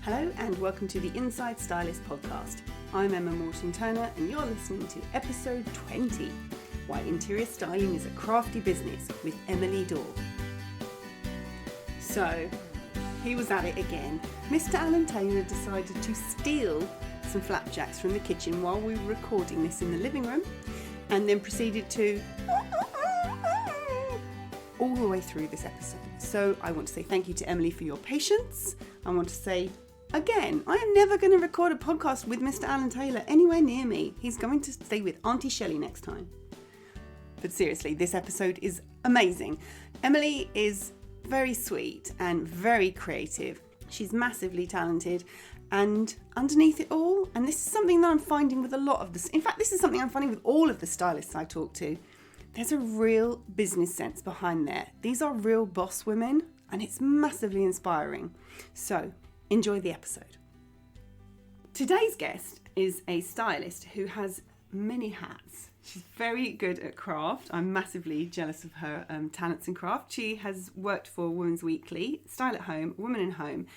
Hello and welcome to the Inside Stylists podcast. I'm Emma Morton-Turner and you're listening to episode 20, Why Interior Styling is a Crafty Business with Emily Dawe. So, he was at it again. Mr. Alan Taylor decided to steal some flapjacks from the kitchen while we were recording this in the living room and then proceeded to all the way through this episode. So I want to say thank you to Emily for your patience. I want to say again, I am never going to record a podcast with Mr. Alan Taylor anywhere near me. He's going to stay with Auntie Shelley next time. But seriously, this episode is amazing. Emily is very sweet and very creative. She's massively talented, and underneath it all, and this is something that I'm finding with a lot of this. In fact, this is something I'm finding with all of the stylists I talk to. There's a real business sense behind there. These are real boss women, and it's massively inspiring. So, enjoy the episode. Today's guest is a stylist who has many hats. She's very good at craft. I'm massively jealous of her talents in craft. She has worked for Women's Weekly, Style at Home, Women in Home,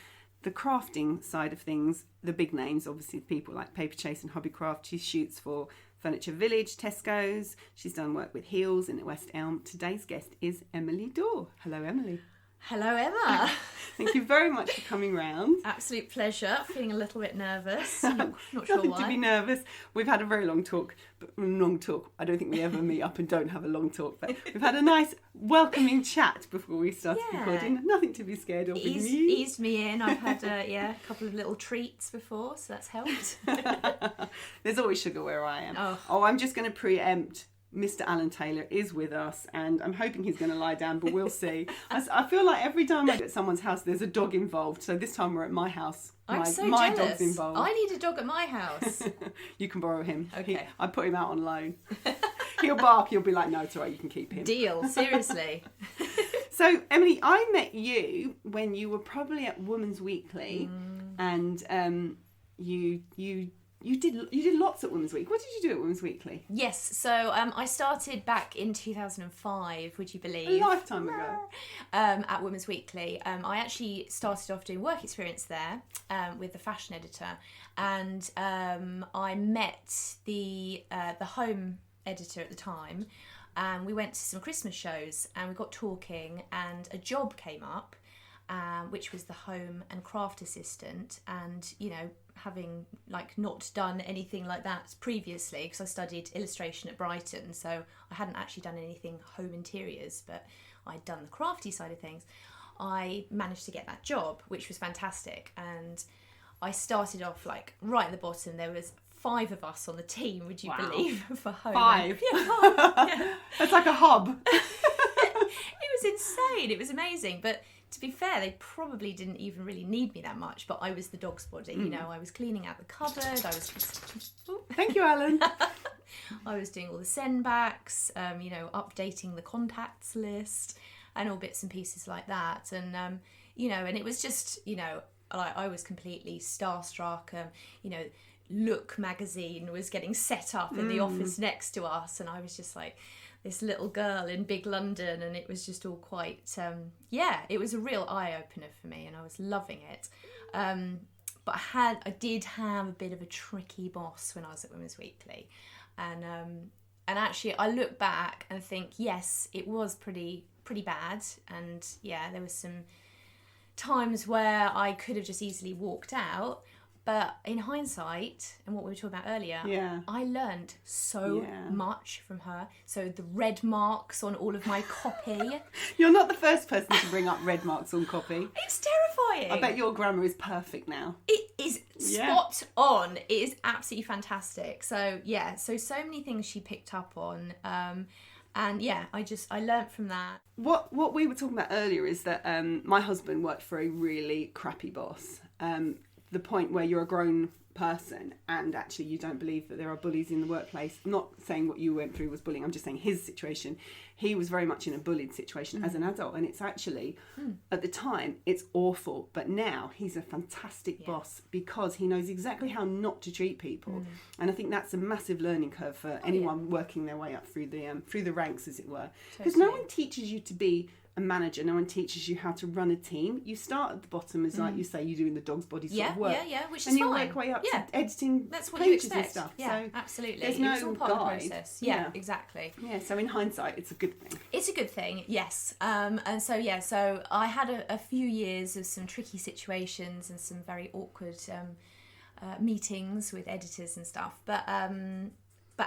the crafting side of things, the big names, obviously people like Paper Chase and Hobbycraft. She shoots for Furniture Village, Tesco's. She's done work with Heels in West Elm. Today's guest is Emily Dawe. Hello, Emily. Hello, Emma. Thank you very much for coming round. Absolute pleasure. Feeling a little bit nervous. Not sure Nothing why. to be nervous. We've had a very long talk. I don't think we ever meet up and don't have a long talk. But we've had a nice welcoming chat before we started recording. Nothing to be scared of. Eased me in. I've had a couple of little treats before, so that's helped. There's always sugar where I am. Oh, I'm just going to preempt. Mr. Alan Taylor is with us and I'm hoping he's going to lie down, but we'll see. I feel like every time I go at someone's house there's a dog involved, so this time we're at my house. I'm so my jealous. Dog's involved. I need a dog at my house. You can borrow him. Okay. I put him out on loan. He'll bark, you'll be like, no, it's all right, you can keep him. Deal, seriously. So, Emily, I met you when you were probably at Women's Weekly and you did lots at Women's Week. What did you do at Women's Weekly? Yes, so I started back in 2005, would you believe? A lifetime ago. At Women's Weekly. I actually started off doing work experience there with the fashion editor, and I met the home editor at the time, and we went to some Christmas shows and we got talking and a job came up, which was the home and craft assistant, and having not done anything like that previously because I studied illustration at Brighton, so I hadn't actually done anything home interiors, but I'd done the crafty side of things. I managed to get that job, which was fantastic, and I started off right at the bottom. There was 5 of us on the team, would you believe, for home. 5? Yeah, 5. Yeah. That's like a hub. It was insane. It was amazing, but to be fair, they probably didn't even really need me that much, but I was the dog's body, I was cleaning out the cupboard, Thank you, Alan. I was doing all the send backs, updating the contacts list and all bits and pieces like that, and and it was just, I was completely starstruck. Look magazine was getting set up in the office next to us, and I was just like this little girl in big London, and it was just all quite it was a real eye-opener for me, and I was loving it, but I did have a bit of a tricky boss when I was at Women's Weekly, and actually I look back and think, yes, it was pretty bad, and there was some times where I could have just easily walked out. But in hindsight, and what we were talking about earlier, I learned so much from her. So the red marks on all of my copy. You're not the first person to bring up red marks on copy. It's terrifying. I bet your grammar is perfect now. It is spot on. It is absolutely fantastic. So so many things she picked up on. And I learnt from that. What we were talking about earlier is that my husband worked for a really crappy boss. The point where you're a grown person and actually you don't believe that there are bullies in the workplace. I'm not saying what you went through was bullying, I'm just saying his situation. He was very much in a bullied situation as an adult, and it's actually, at the time, it's awful. But now he's a fantastic boss because he knows exactly how not to treat people. And I think that's a massive learning curve for anyone working their way up through the ranks, as it were. Because no one teaches you to be a manager, no one teaches you how to run a team. You start at the bottom as, like you say, you're doing the dog's body sort of work. Which is and you fine. work way up to editing That's what you pages expect. and stuff. Yeah, so absolutely. there's no it's all part guide. of the process. Yeah, exactly. Yeah, so in hindsight, it's a good thing. It's a good thing, yes. And so I had a few years of some tricky situations and some very awkward meetings with editors and stuff. But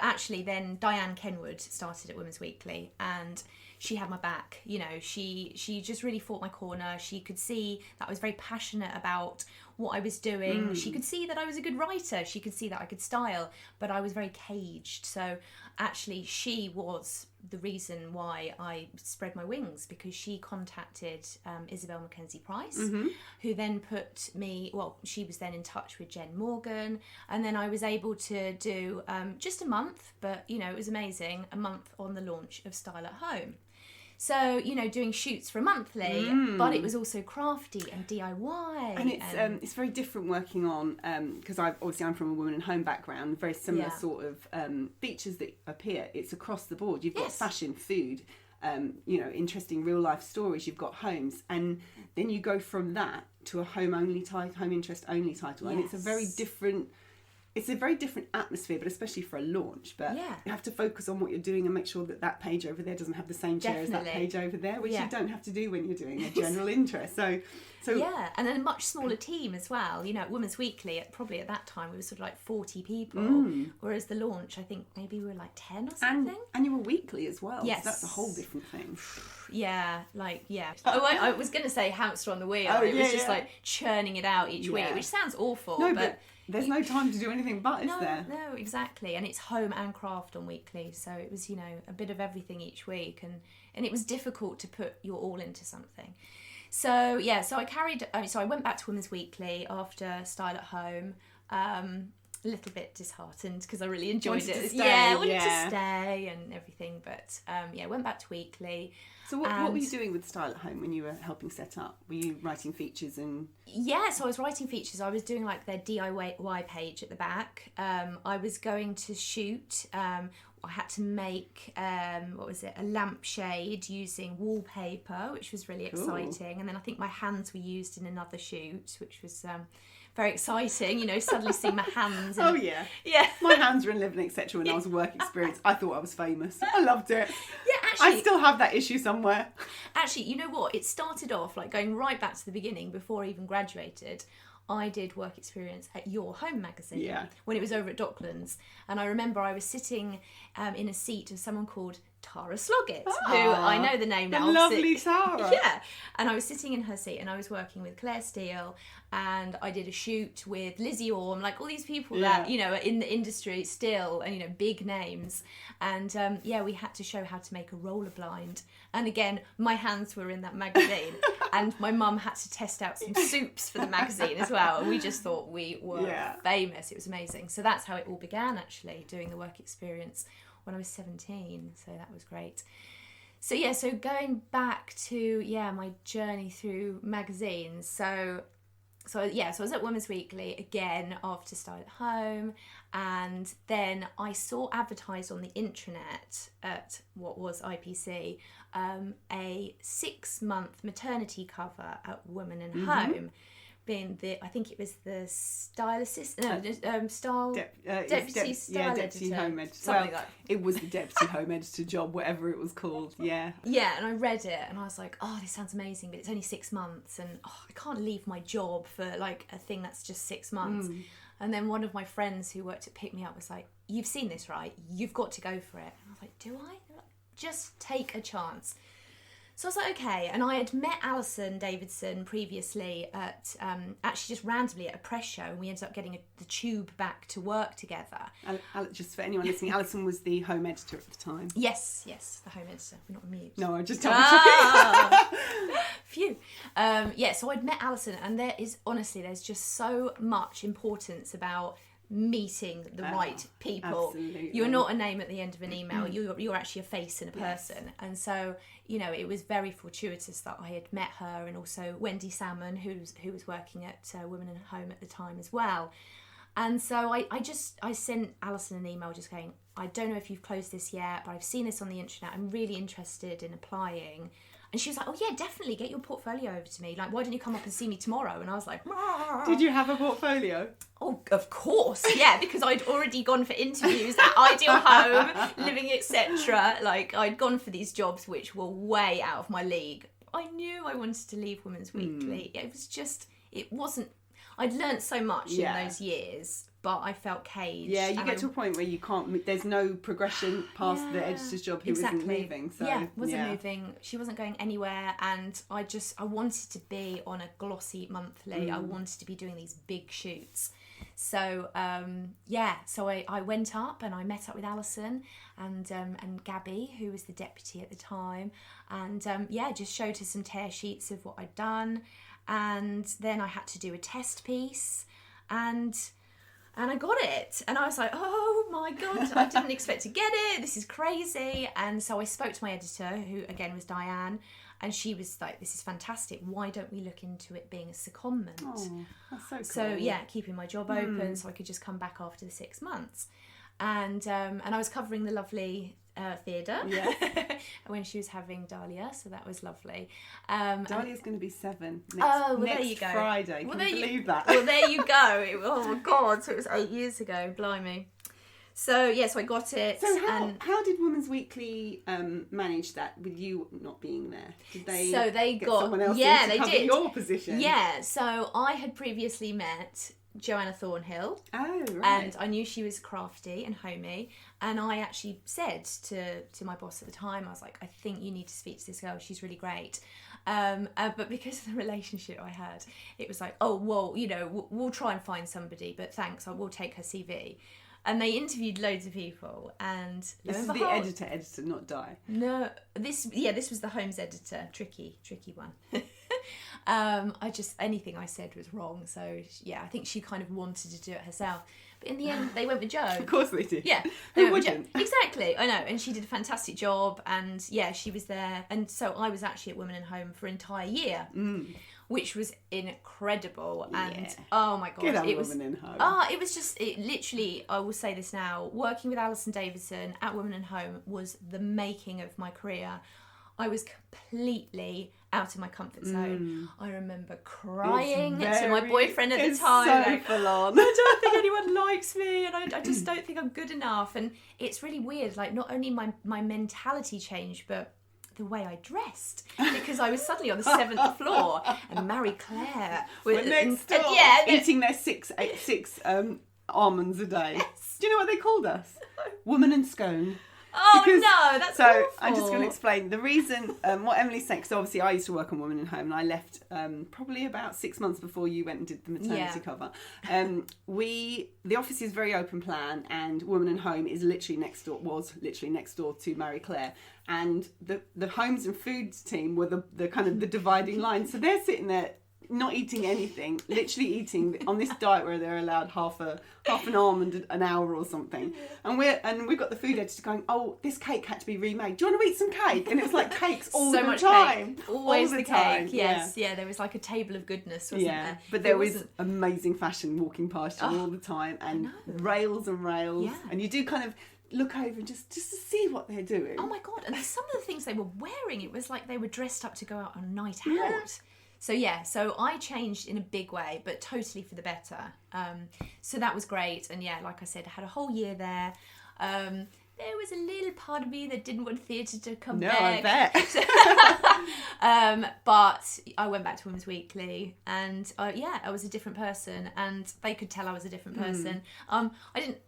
actually then Diane Kenwood started at Women's Weekly, and she had my back. You know, she just really fought my corner. She could see that I was very passionate about what I was doing. She could see that I was a good writer. She could see that I could style, but I was very caged. So actually she was the reason why I spread my wings, because she contacted Isabel Mackenzie Price, who then put me, well, she was then in touch with Jen Morgan, and then I was able to do just a month, but you know, it was amazing, a month on the launch of Style at Home. So, you know, doing shoots for a monthly, but it was also crafty and DIY. And it's very different working on, because I'm from a woman and home background, very similar sort of features that appear. It's across the board. You've got fashion, food, you know, interesting real life stories. You've got homes, and then you go from that to a home interest only title, and it's a very different. It's a very different atmosphere, but especially for a launch. But you have to focus on what you're doing and make sure that that page over there doesn't have the same chair as that page over there, which you don't have to do when you're doing a general interest. So yeah, and then a much smaller team as well. You know, at Women's Weekly, probably at that time, we were sort of like 40 people, whereas the launch, I think maybe we were like 10 or something. And you were weekly as well. Yes. So that's a whole different thing. I was going to say hamster on the wheel. It was just like churning it out each week, which sounds awful. No, but there's no time to do anything but, is there? No, exactly. And it's home and craft on weekly. So it was, you know, a bit of everything each week. And it was difficult to put your all into something. So, I went back to Women's Weekly after Style at Home. A little bit disheartened because I really enjoyed it. I wanted to stay and everything. But, went back to Weekly. So what were you doing with Style at Home when you were helping set up? Were you writing features and... Yeah, so I was writing features. I was doing like their DIY page at the back. I was going to shoot. I had to make, a lampshade using wallpaper, which was really exciting. And then I think my hands were used in another shoot, which was... very exciting, you know, suddenly seeing my hands. And, yeah. My hands were in Living Etc. when I was a work experience. I thought I was famous. I loved it. Yeah, actually. I still have that issue somewhere. Actually, you know what? It started off like going right back to the beginning before I even graduated. I did work experience at Your Home magazine when it was over at Docklands. And I remember I was sitting in a seat of someone called Tara Sloggett, who I know the name now. Lovely Tara. Yeah. And I was sitting in her seat and I was working with Claire Steele, and I did a shoot with Lizzie Orme, like all these people that, you know, are in the industry still, and, you know, big names. And we had to show how to make a roller blind. And again, my hands were in that magazine and my mum had to test out some soups for the magazine as well. And we just thought we were famous. It was amazing. So that's how it all began, actually, doing the work experience when I was 17. So that was great. So going back to my journey through magazines. So I was at Women's Weekly again after Style at Home, and then I saw advertised on the intranet at what was IPC a 6-month maternity cover at Women and Home, being I think it was the stylist, deputy style editor, home editor. Something like that. It was the deputy home editor job, whatever it was called. Yeah, and I read it and I was like, oh, this sounds amazing, but it's only 6 months, and I can't leave my job for like a thing that's just 6 months. And then one of my friends who worked at Pick Me Up was like, you've seen this, right? You've got to go for it. And I was like, do I? Just take a chance. So I was like, okay. And I had met Alison Davidson previously at, actually just randomly at a press show, and we ended up getting the tube back to work together. Just for anyone listening, Alison was the home editor at the time. Yes, the home editor. We're not mute. No, I just told you. Phew. So I'd met Alison, and there's just so much importance about meeting the right people. Absolutely. You're not a name at the end of an email. You're actually a face and a person. And so, you know, it was very fortuitous that I had met her, and also Wendy Salmon, who was working at Women in Home at the time as well. And so I sent Alison an email just going, I don't know if you've closed this yet, but I've seen this on the internet. I'm really interested in applying. And she was like, oh yeah, definitely get your portfolio over to me. Like, why don't you come up and see me tomorrow? And I was like, Did you have a portfolio? Oh, of course, yeah, because I'd already gone for interviews at Ideal Home, Living, etc. Like, I'd gone for these jobs which were way out of my league. I knew I wanted to leave Women's Weekly. It wasn't, I'd learnt so much in those years, but I felt caged. Yeah, you get to a point where you can't, there's no progression past the editor's job who isn't moving. So, wasn't moving. She wasn't going anywhere, and I wanted to be on a glossy monthly. I wanted to be doing these big shoots. So, so I went up and I met up with Alison and Gabby, who was the deputy at the time, and just showed her some tear sheets of what I'd done, and then I had to do a test piece, and I got it, and I was like, oh my God, I didn't expect to get it, this is crazy. And so I spoke to my editor, who again was Diane, and she was like, this is fantastic, why don't we look into it being a secondment? Oh, that's so cool. So keeping my job open so I could just come back after the 6 months. And I was covering the lovely Theodore when she was having Dahlia, so that was lovely. Dahlia's going to be 7 there you go. Friday. Can you believe that? Well, there you go. Oh my God, so it was 8 years ago. Blimey. So so I got it. So how did Women's Weekly manage that with you not being there? Did they? So they got someone else in to cover your position. Yeah. So I had previously met Joanna Thornhill. Oh, right. And I knew she was crafty and homey, and I actually said to my boss at the time, I was like, I think you need to speak to this girl, she's really great. But because of the relationship I had, it was like, oh well, we'll try and find somebody, but thanks, I will take her CV. And they interviewed loads of people, and this is the editor, not Di. No, this was the Homes editor, tricky one. Anything I said was wrong, so I think she kind of wanted to do it herself. But in the end, they went with Jo. Of course they did. Yeah, who wouldn't? Exactly, I know, and she did a fantastic job, and she was there, and so I was actually at Women in Home for an entire year. Which was incredible, and oh my God, it was Women in Home. It was just literally. I will say this now: working with Alison Davidson at Women in Home was the making of my career. I was completely out of my comfort zone. I remember crying to my boyfriend at the time. So full on. I don't think anyone likes me, and I just don't think I'm good enough. And it's really weird. Like, not only my mentality changed, but the way I dressed, because I was suddenly on the 7th floor, and Marie Claire was next door, eating their six almonds a day. Yes. Do you know what they called us? Woman and Scone. Oh, no, that's awful. I'm just going to explain the reason, what Emily's saying, because obviously I used to work on Women in Home, and I left probably about 6 months before you went and did the maternity cover. The office is very open plan, and Women in Home was literally next door to Marie Claire. And the homes and foods team were the kind of the dividing line. So they're sitting there not eating anything, literally eating on this diet where they're allowed half an almond an hour or something. And we've got the food editor going, oh, this cake had to be remade. Do you want to eat some cake? And it was like cakes all the time. Cake. Always all the time. Cake. Yes, there was like a table of goodness, wasn't there? But there was amazing fashion walking past you all the time, and rails and rails. Yeah. And you do kind of look over and just to see what they're doing. Oh my God, and some of the things they were wearing, it was like they were dressed up to go out on a night out. So I changed in a big way, but totally for the better. So that was great. And like I said, I had a whole year there. There was a little part of me that didn't want theatre to come back. No, I bet. But I went back to Women's Weekly, and I was a different person, and they could tell I was a different person. I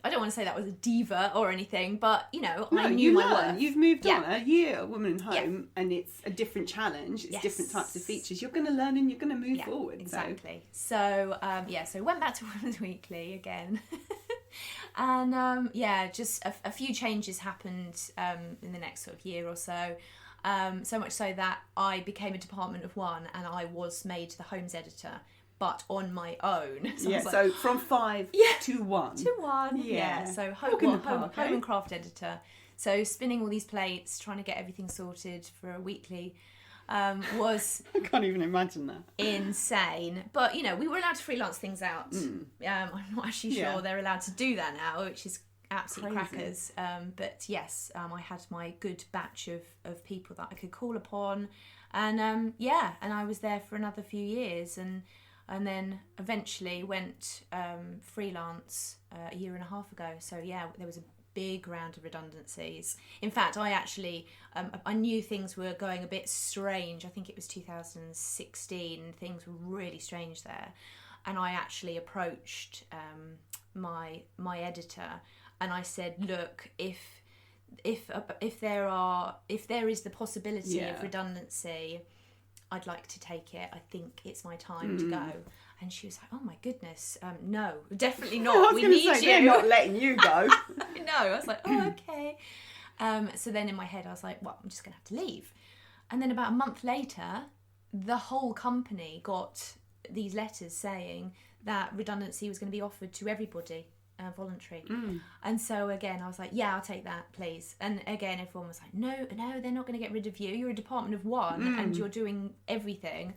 don't want to say that was a diva or anything, but I knew my worth. You've moved on a year at Women in Home, and it's a different challenge. It's different types of features. You're going to learn and you're going to move forward. Exactly. So so went back to Women's Weekly again. And just a few changes happened in the next sort of year or so. So much so that I became a department of one, and I was made the Homes editor, but on my own. So from 5 to 1. To 1, So home and craft editor. So spinning all these plates, trying to get everything sorted for a weekly. Was I can't even imagine that. Insane. But we were allowed to freelance things out. I'm not actually sure they're allowed to do that now, which is absolutely crackers. But yes, I had my good batch of people that I could call upon, And and I was there for another few years, and then eventually went freelance a year and a half ago. So yeah, there was a big round of redundancies. In fact, I actually I knew things were going a bit strange. I think it was 2016. Things were really strange there, and I actually approached my editor, and I said, look, if there is the possibility of redundancy, I'd like to take it. I think it's my time to go. And she was like, oh my goodness, no, definitely not. We need you. They're not letting you go. No, I was like, oh, okay. So then in my head I was like, well, I'm just gonna have to leave. And then about a month later, the whole company got these letters saying that redundancy was going to be offered to everybody. Voluntary. And so again I was like, yeah, I'll take that, please. And again everyone was like, no, they're not going to get rid of you, you're a department of one and you're doing everything.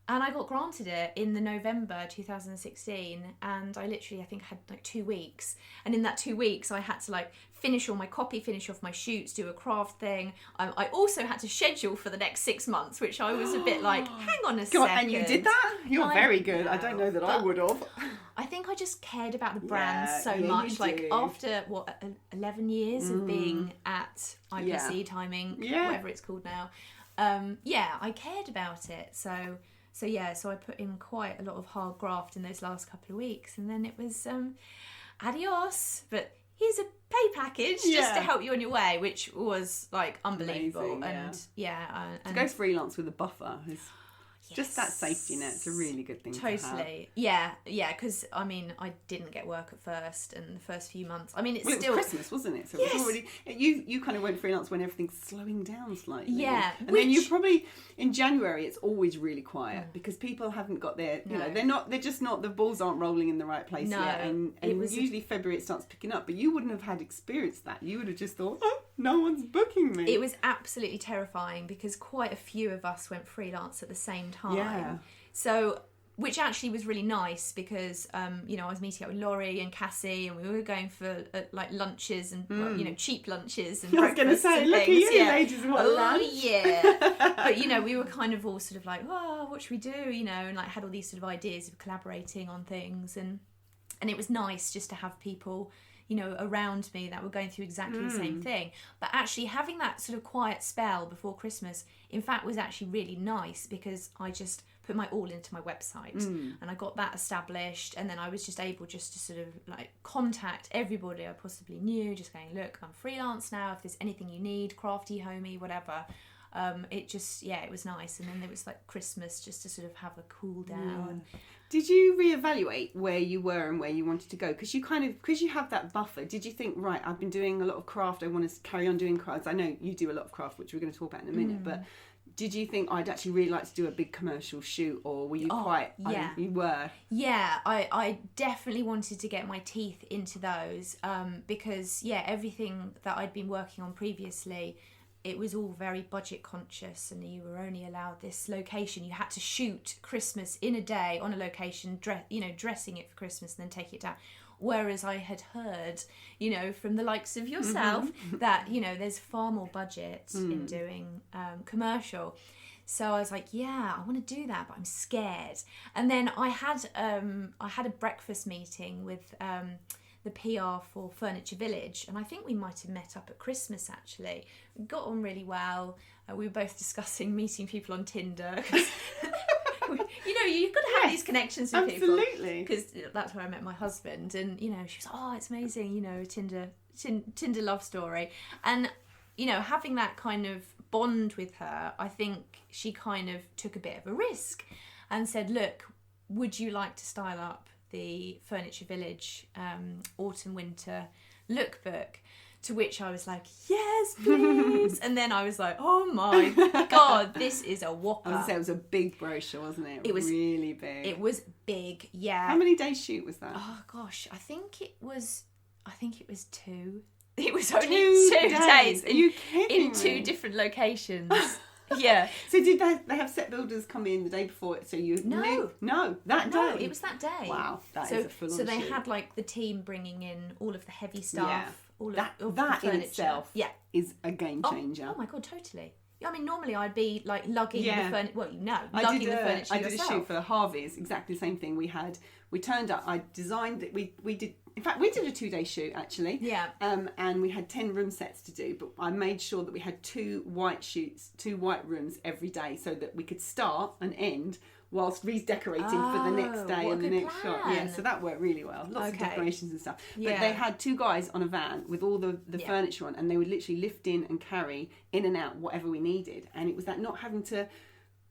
And I got granted it in the November 2016, and I think had like 2 weeks, and in that 2 weeks I had to like finish all my copy, finish off my shoots, do a craft thing. I also had to schedule for the next 6 months, which I was a bit like, hang on a second. And you did that? You're very good. I don't know that I would have. I think I just cared about the brand so much. Like after 11 years of being at IPC timing, whatever it's called now, I cared about it. So I put in quite a lot of hard graft in those last couple of weeks, and then it was adios, but here's a pay package just to help you on your way, which was like unbelievable. Amazing, and to go freelance with a buffer is just that safety net. It's a really good thing to have. Totally. Yeah, because I mean, I didn't get work at first, and the first few months, I mean, it was Christmas, wasn't it? So it was already, you kind of went freelance when everything's slowing down slightly. Yeah. And then you probably, in January, it's always really quiet because people haven't got their, they're just not, the balls aren't rolling in the right place yet. And usually February it starts picking up, but you wouldn't have had experienced that. You would have just thought, oh, no one's booking me. It was absolutely terrifying because quite a few of us went freelance at the same time. Yeah. So, which actually was really nice because, I was meeting up with Laurie and Cassie, and we were going for like lunches and, cheap lunches and breakfast. I was going to say, look at you ladies, what lunch. But, we were kind of all sort of like, oh, what should we do? And like had all these sort of ideas of collaborating on things. And it was nice just to have people, around me that were going through exactly the same thing. But actually having that sort of quiet spell before Christmas, in fact, was actually really nice because I just put my all into my website and I got that established, and then I was just able just to sort of like contact everybody I possibly knew, just going, look, I'm freelance now, if there's anything you need, crafty, homey, whatever. It was nice. And then there was like Christmas just to sort of have a cool down. Did you reevaluate where you were and where you wanted to go? Because you have that buffer, did you think, right, I've been doing a lot of craft, I want to carry on doing crafts? I know you do a lot of craft, which we're going to talk about in a minute, but did you think I'd actually really like to do a big commercial shoot, or were you you were? Yeah, I definitely wanted to get my teeth into those because, everything that I'd been working on previously, it was all very budget conscious, and you were only allowed this location. You had to shoot Christmas in a day on a location, dressing it for Christmas and then take it down. Whereas I had heard, from the likes of yourself that, there's far more budget in doing commercial. So I was like, yeah, I want to do that, but I'm scared. And then I had a breakfast meeting with the PR for Furniture Village, and I think we might have met up at Christmas actually. We got on really well. We were both discussing meeting people on Tinder. You've got to have these connections with people. Absolutely. Because that's where I met my husband, and she was like, oh, it's amazing, Tinder love story. And having that kind of bond with her, I think she kind of took a bit of a risk and said, look, would you like to style up the Furniture Village autumn winter lookbook? To which I was like, yes, please. And then I was like, oh my God, this is a whopper. I was going to say, it was a big brochure, wasn't it? It was really big. It was big, yeah. How many days shoot was that? Oh gosh, I think it was 2. It was only 2 days. Are you kidding in 2 different locations. Yeah. So did they have set builders come in the day before it? So you knew? No, that day. No, it was that day. Wow, that is a full-on So they shoot. had like the team bringing in all of the heavy stuff. Yeah. All that of that the in furniture. itself is a game changer. Oh my God, totally. I mean, normally I'd be like lugging the furniture. Well, lugging the furniture I did yourself. a shoot for the Harveys, exactly the same thing. We turned up. I designed it. We did. In fact, we did a 2-day shoot actually. Yeah. And we had 10 room sets to do, but I made sure that we had 2 white rooms every day, so that we could start and end whilst redecorating for the next day and the next shot. Yeah, so that worked really well. Lots of decorations and stuff. But they had 2 guys on a van with all the furniture on, and they would literally lift in and carry in and out whatever we needed. And it was that not having to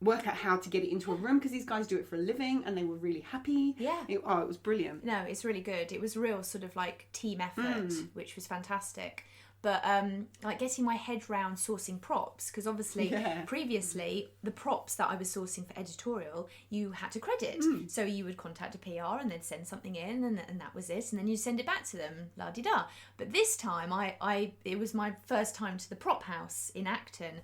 work out how to get it into a room, because these guys do it for a living, and they were really happy. Yeah. It was brilliant. No, it's really good. It was real sort of like team effort, which was fantastic. But like getting my head round sourcing props, because obviously previously the props that I was sourcing for editorial, you had to credit. So you would contact a PR and they'd send something in, and that was it, and then you'd send it back to them, la-di-da. But this time it was my first time to the prop house in Acton.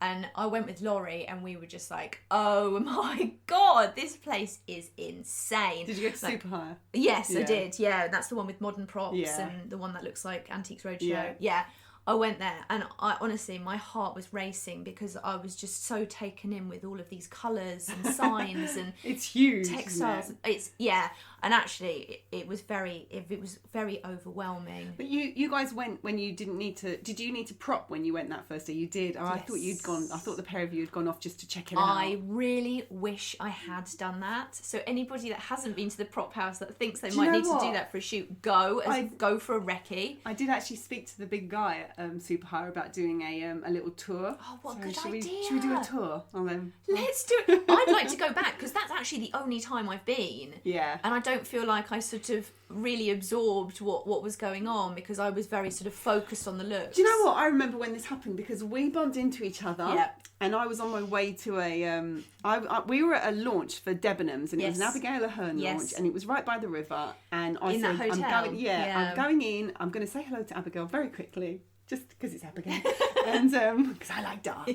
And I went with Laurie, and we were just like, oh my God, this place is insane. Did you go to Super Hire? Yes, I did. Yeah, that's the one with modern props and the one that looks like Antiques Roadshow. Yeah. I went there, and I honestly, my heart was racing, because I was just so taken in with all of these colours and signs and it's huge textiles. It's and actually it was very overwhelming. But you guys went when you didn't need to. Did you need to prop when you went that first day? You did. Oh, yes. I thought the pair of you had gone off just to check it out. I really wish I had done that. So anybody that hasn't been to the prop house that thinks they might need to do that for a shoot, go for a recce. I did actually speak to the big guy at Super Hire about doing a little tour. Oh, what a good idea! Should we do a tour? Let's do it. I'd like to go back, because that's actually the only time I've been. Yeah. And I don't feel like I sort of really absorbed what was going on, because I was very sort of focused on the looks. Do you know what? I remember when this happened, because we bumped into each other. Yeah. And I was on my way to we were at a launch for Debenhams, and it was an Abigail Ahern launch, and it was right by the river. And I said, that hotel? I'm going in. I'm going to say hello to Abigail very quickly, just because it's Abigail, and because I like dark.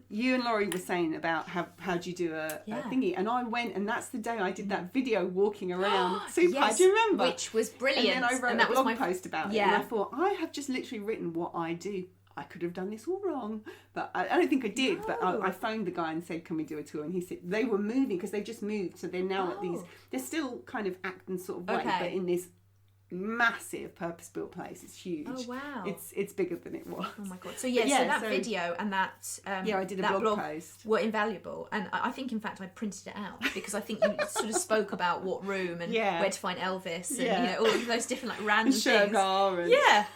You and Laurie were saying about how do you do a thingy, and I went, and that's the day I did that video walking around Super. Yes, do you remember? Which was brilliant. And then I wrote a blog post about it, and I thought, I have just literally written what I do. I could have done this all wrong, but I don't think I did. No. But I phoned the guy and said, can we do a tour? And he said they were moving, because they just moved, so they're now at these, they're still kind of Acton sort of way, but in this massive purpose-built place. It's huge. Oh wow! It's bigger than it was. Oh my God! So that video and that I did a blog post were invaluable, and I think in fact I printed it out, because I think you sort of spoke about what room and where to find Elvis and all of those different like random things. And... Yeah,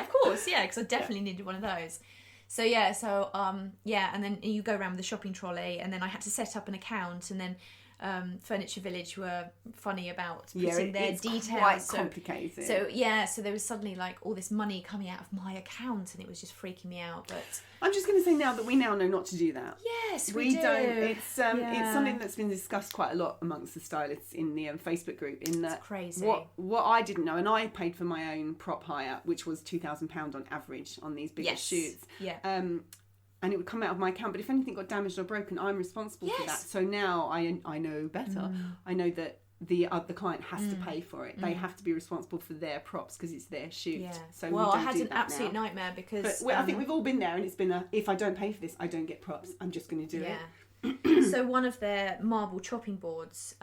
of course, because I definitely needed one of those. So and then you go around with the shopping trolley, and then I had to set up an account, and then Furniture Village were funny about putting their details. Quite complicated. So there was suddenly like all this money coming out of my account, and it was just freaking me out. But I'm just going to say now that we now know not to do that. Yes, we do. Don't. It's something that's been discussed quite a lot amongst the stylists in the Facebook group. In that, it's crazy. What I didn't know, and I paid for my own prop hire, which was £2,000 on average on these bigger shoots. Yeah. And it would come out of my account, but if anything got damaged or broken, I'm responsible for that. So now I know better. I know that the client has to pay for it. They have to be responsible for their props, because it's their shoot. Yeah. So I had an absolute nightmare, because I think we've all been there, and it's been if I don't pay for this, I don't get props. I'm just going to do it. So one of their marble chopping boards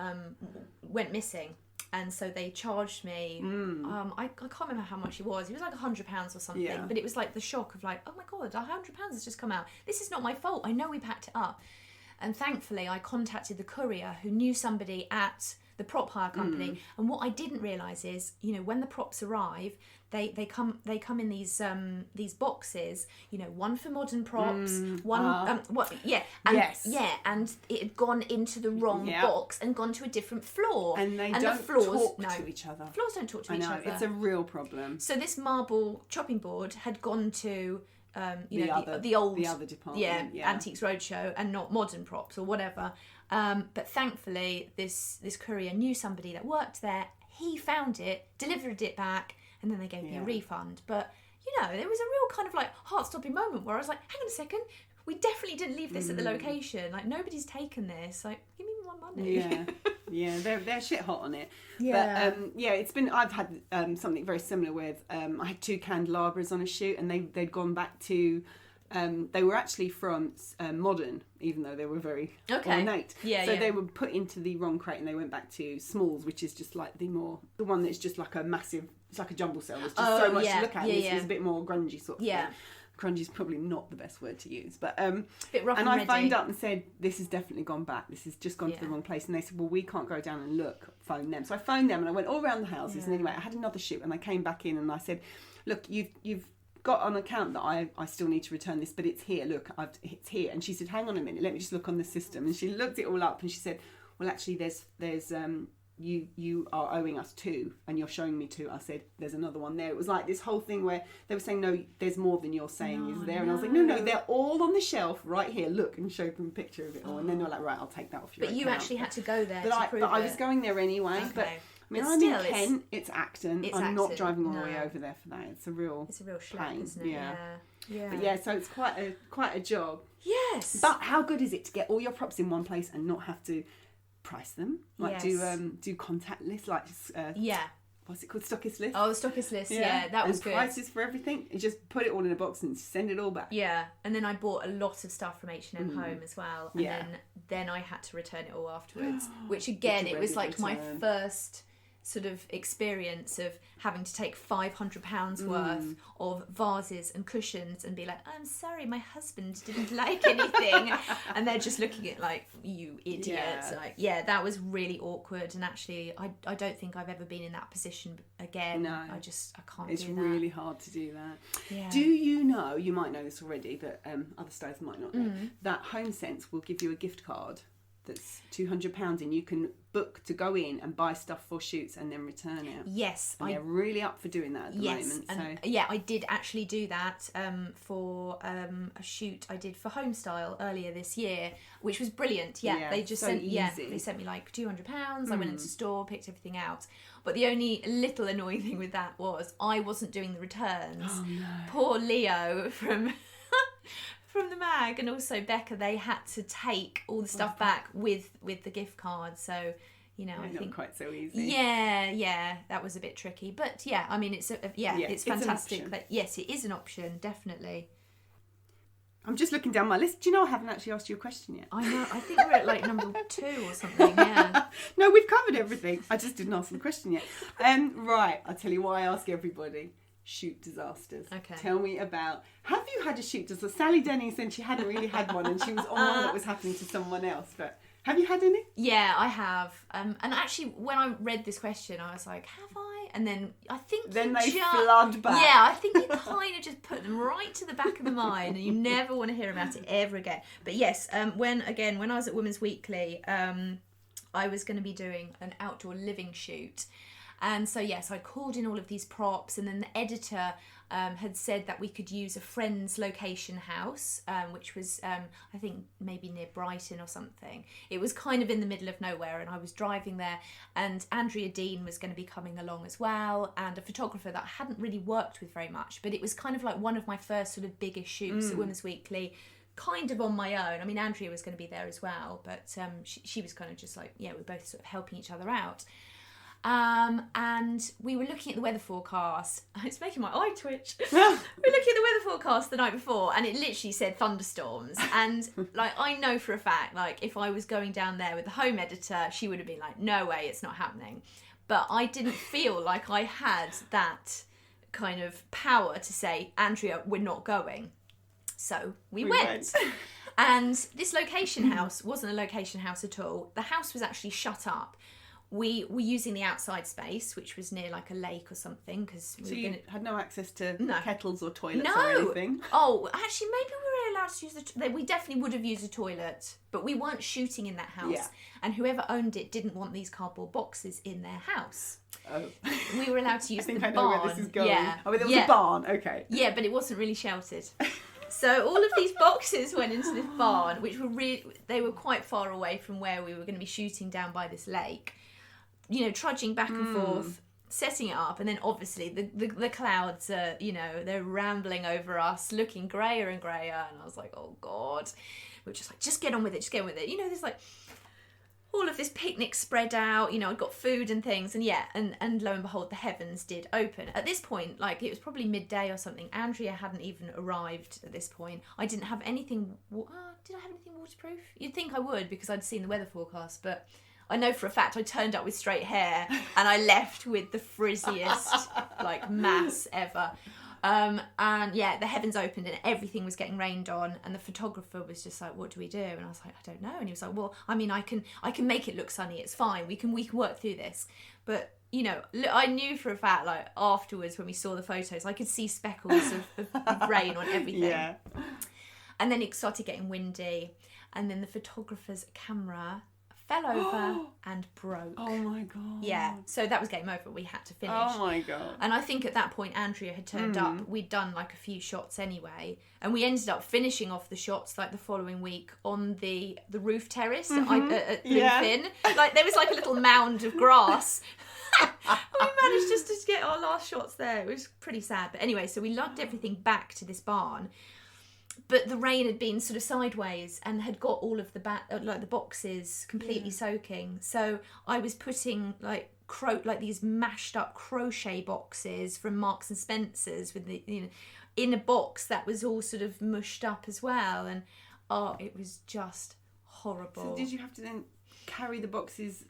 went missing. And so they charged me, I can't remember how much it was. It was like £100 or something. Yeah. But it was like the shock of like, oh my God, £100 has just come out. This is not my fault. I know we packed it up. And thankfully I contacted the courier who knew somebody at the prop hire company. And what I didn't realise is, when the props arrive, they come in these boxes, one for modern props, and it had gone into the wrong box and gone to a different floor, and the floors don't talk to each other. Floors don't talk to each other. It's a real problem. So this marble chopping board had gone to the other department, Antiques Roadshow, and not modern props or whatever. But thankfully, this courier knew somebody that worked there. He found it, delivered it back, and then they gave me a refund. But, there was a real kind of like heart-stopping moment where I was like, hang on a second, we definitely didn't leave this at the location. Like, nobody's taken this. Like, give me my money. Yeah, they're shit hot on it. Yeah. But, it's been, I've had something very similar with, I had 2 candelabras on a shoot, and they'd gone back to They were actually from modern, even though they were very ornate. So they were put into the wrong crate and they went back to smalls, which is just like the one that's just like a massive, it's like a jumble cell. There's just so much to look at. It's a bit more grungy sort of thing. Grungy is probably not the best word to use, but bit rough and I ready. phoned up and said, this has definitely gone back. This has just gone to the wrong place. And they said, well, we can't go down and look. Phone them. So I phoned them and I went all around the houses. And anyway, I had another shoot and I came back in and I said, look, you've got on account that I still need to return this, but it's here. Look, it's here. And she said, hang on a minute, let me just look on the system. And she looked it all up and she said, well, actually, there's you are owing us 2 and you're showing me 2. I said, there's another one there. It was like this whole thing where they were saying, no, there's more than you're saying is there. And I was like, no, they're all on the shelf right here. Look, and showed them a picture of it all. And then they were like, right, I'll take that off your account. But you actually had to go there but to prove it. I was going there anyway. Okay. But I mean, But I'm still, in Kent, it's Acton. I'm not driving all the way over there for that. It's a real schlep, pain. isn't it? Yeah. But so it's quite a job. Yes. But how good is it to get all your props in one place and not have to price them? Like do contact lists, like what's it called, stockist list? Oh, the stockist list. Yeah, that was and good. Prices for everything. You just put it all in a box and send it all back. Yeah, and then I bought a lot of stuff from H&M home as well, and then I had to return it all afterwards. Which again, it was like my first sort of experience of having to take £500 worth of vases and cushions and be like, I'm sorry, my husband didn't like anything. And they're just looking at like, you idiots. That was really awkward. And actually, I don't think I've ever been in that position again. No. I can't it's do that. It's really hard to do that. Yeah. Do you know, you might know this already, but other stylists might not know, that HomeSense will give you a gift card that's £200 and you can book to go in and buy stuff for shoots and then return it. Yes. And they're really up for doing that at the moment. And I did actually do that for a shoot I did for Homestyle earlier this year, which was brilliant. They just sent they sent me like £200. I went into the store, picked everything out. But the only little annoying thing with that was I wasn't doing the returns. Oh, no. Poor Leo from the mag and also Becca, they had to take all the stuff back with the gift card. So, I think not quite so easy. Yeah, that was a bit tricky. But I mean, it's fantastic. That yes, it is an option, definitely. I'm just looking down my list. Do you know I haven't actually asked you a question yet? I know. I think we're at like number 2 or something. Yeah. No, we've covered everything. I just didn't ask the question yet. Right, I'll tell you why I ask everybody. Shoot disasters. Okay. Tell me about, have you had a shoot disaster? Sally Denny said she hadn't really had one and she was on one that was happening to someone else, but have you had any? Yeah, I have. And actually, when I read this question, I was like, have I? And then I think they flood back. Yeah, I think you kind of just put them right to the back of the mind and you never want to hear about it ever again. But yes, when I was at Women's Weekly, I was going to be doing an outdoor living shoot. And so, yes, I called in all of these props and then the editor had said that we could use a friend's location house, which was, I think, maybe near Brighton or something. It was kind of in the middle of nowhere and I was driving there and Andrea Dean was going to be coming along as well and a photographer that I hadn't really worked with very much, but it was kind of like one of my first sort of biggest shoots at Women's Weekly, kind of on my own. I mean, Andrea was going to be there as well, but she was kind of just like, we're both sort of helping each other out. And we were looking at the weather forecast. It's making my eye twitch. We were looking at the weather forecast the night before and it literally said thunderstorms. And like, I know for a fact, like if I was going down there with the home editor, she would have been like, no way, it's not happening. But I didn't feel like I had that kind of power to say, Andrea, we're not going. So we went. And this location house wasn't a location house at all. The house was actually shut up. We were using the outside space, which was near like a lake or something, because you had no access to kettles or toilets or anything. Oh, actually, maybe we were allowed to use we definitely would have used a toilet, but we weren't shooting in that house, and whoever owned it didn't want these cardboard boxes in their house. Oh. We were allowed to use the barn. I know where this is going. Yeah. Oh, there was a barn. Okay. Yeah, but it wasn't really sheltered. So all of these boxes went into this barn, which were they were quite far away from where we were going to be shooting down by this lake. Trudging back and forth, setting it up, and then obviously the clouds are, they're rambling over us, looking greyer and greyer, and I was like, oh God. We're just like, just get on with it. There's like all of this picnic spread out, you know, I'd got food and things, and and lo and behold, the heavens did open. At this point, like, it was probably midday or something. Andrea hadn't even arrived at this point. I didn't have anything, did I have anything waterproof? You'd think I would, because I'd seen the weather forecast, but I know for a fact I turned up with straight hair and I left with the frizziest, like, mass ever. And yeah, the heavens opened and everything was getting rained on, and the photographer was just like, what do we do? And I was like, I don't know. And he was like, well, I mean, I can make it look sunny, it's fine, we can work through this. But, you know, I knew for a fact, like, afterwards when we saw the photos, I could see speckles of rain on everything. Yeah. And then it started getting windy, and then the photographer's camera fell over and broke. Oh my God. Yeah, so that was game over. We had to finish. Oh my God. And I think at that point Andrea had turned up. We'd done like a few shots anyway, and we ended up finishing off the shots like the following week on the roof terrace at Bluefin. Like, there was like a little mound of grass. We managed just to get our last shots there. It was pretty sad. But anyway, so we lugged everything back to this barn. But the rain had been sort of sideways and had got all of the the boxes completely soaking. So I was putting like these mashed up crochet boxes from Marks and Spencer's with the, you know, in a box that was all sort of mushed up as well. And it was just horrible. So did you have to then carry the boxes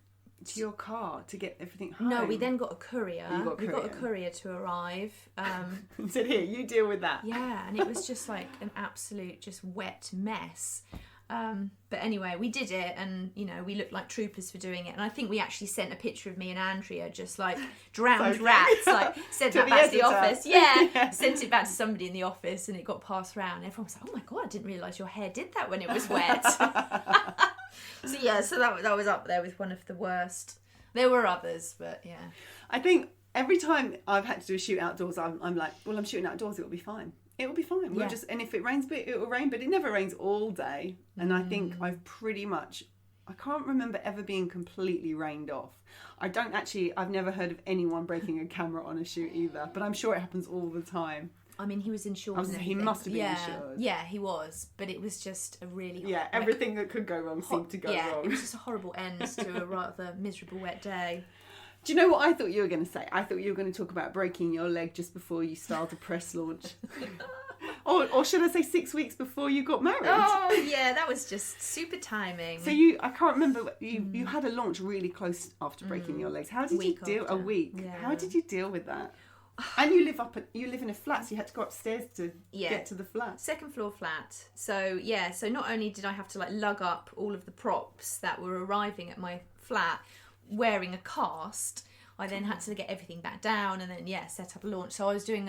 to your car to get everything home? No, we then got a courier. We got a courier to arrive. And said, here, you deal with that. Yeah, and it was just like an absolute just wet mess. But anyway, we did it, and, you know, we looked like troopers for doing it. And I think we actually sent a picture of me and Andrea just like drowned rats, like sent that back to the office. Yeah, sent it back to somebody in the office, and it got passed around. Everyone was like, oh my God, I didn't realise your hair did that when it was wet. So yeah, so that was up there with one of the worst. There were others, but yeah. I think every time I've had to do a shoot outdoors, I'm like, well, I'm shooting outdoors, it'll be fine. It will be fine. We'll and if it rains a bit, it will rain, but it never rains all day. And I think I've I can't remember ever being completely rained off. I've never heard of anyone breaking a camera on a shoot either, but I'm sure it happens all the time. I mean, he was insured. He must have been insured. Yeah, he was. But it was just a really... Yeah, everything that could go wrong seemed to go wrong. Yeah, it was just a horrible end to a rather miserable wet day. Do you know what I thought you were going to say? I thought you were going to talk about breaking your leg just before you started a press launch. Or should I say 6 weeks before you got married? Oh, yeah, that was just super timing. So I can't remember, you had a launch really close after breaking your legs. How did you deal? A week. Yeah. How did you deal with that? And you live in a flat, so you had to go upstairs to get to the flat. Second floor flat. So yeah, so not only did I have to like lug up all of the props that were arriving at my flat wearing a cast, I then had to get everything back down and then set up a launch. So I was doing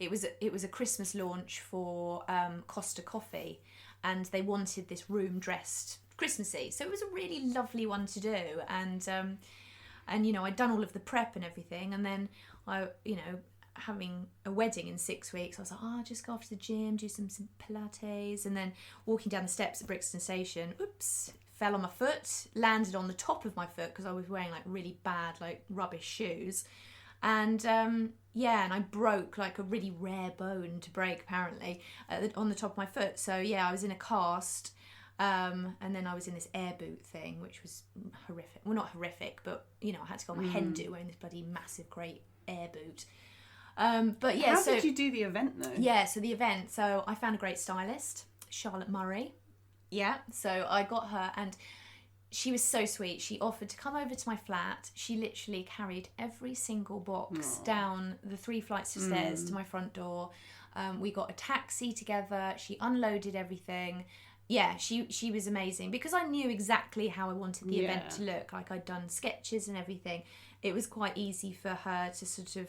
it was a Christmas launch for Costa Coffee, and they wanted this room dressed Christmassy. So it was a really lovely one to do, and you know, I'd done all of the prep and everything, and then I, you know, having a wedding in 6 weeks, I was like, I'll just go off to the gym, do some Pilates, and then walking down the steps at Brixton Station, fell on my foot, landed on the top of my foot because I was wearing like really bad, like rubbish shoes, and and I broke like a really rare bone to break apparently on the top of my foot. So yeah, I was in a cast. And then I was in this air boot thing, which was horrific. Well, not horrific, but, you know, I had to go on my hen do wearing this bloody massive, great air boot. But yeah, How did you do the event though? Yeah, so the event. So I found a great stylist, Charlotte Murray. Yeah, so I got her, and she was so sweet. She offered to come over to my flat. She literally carried every single box down the 3 flights of stairs to my front door. We got a taxi together. She unloaded everything. Yeah, she was amazing because I knew exactly how I wanted the event to look. Like, I'd done sketches and everything. It was quite easy for her to sort of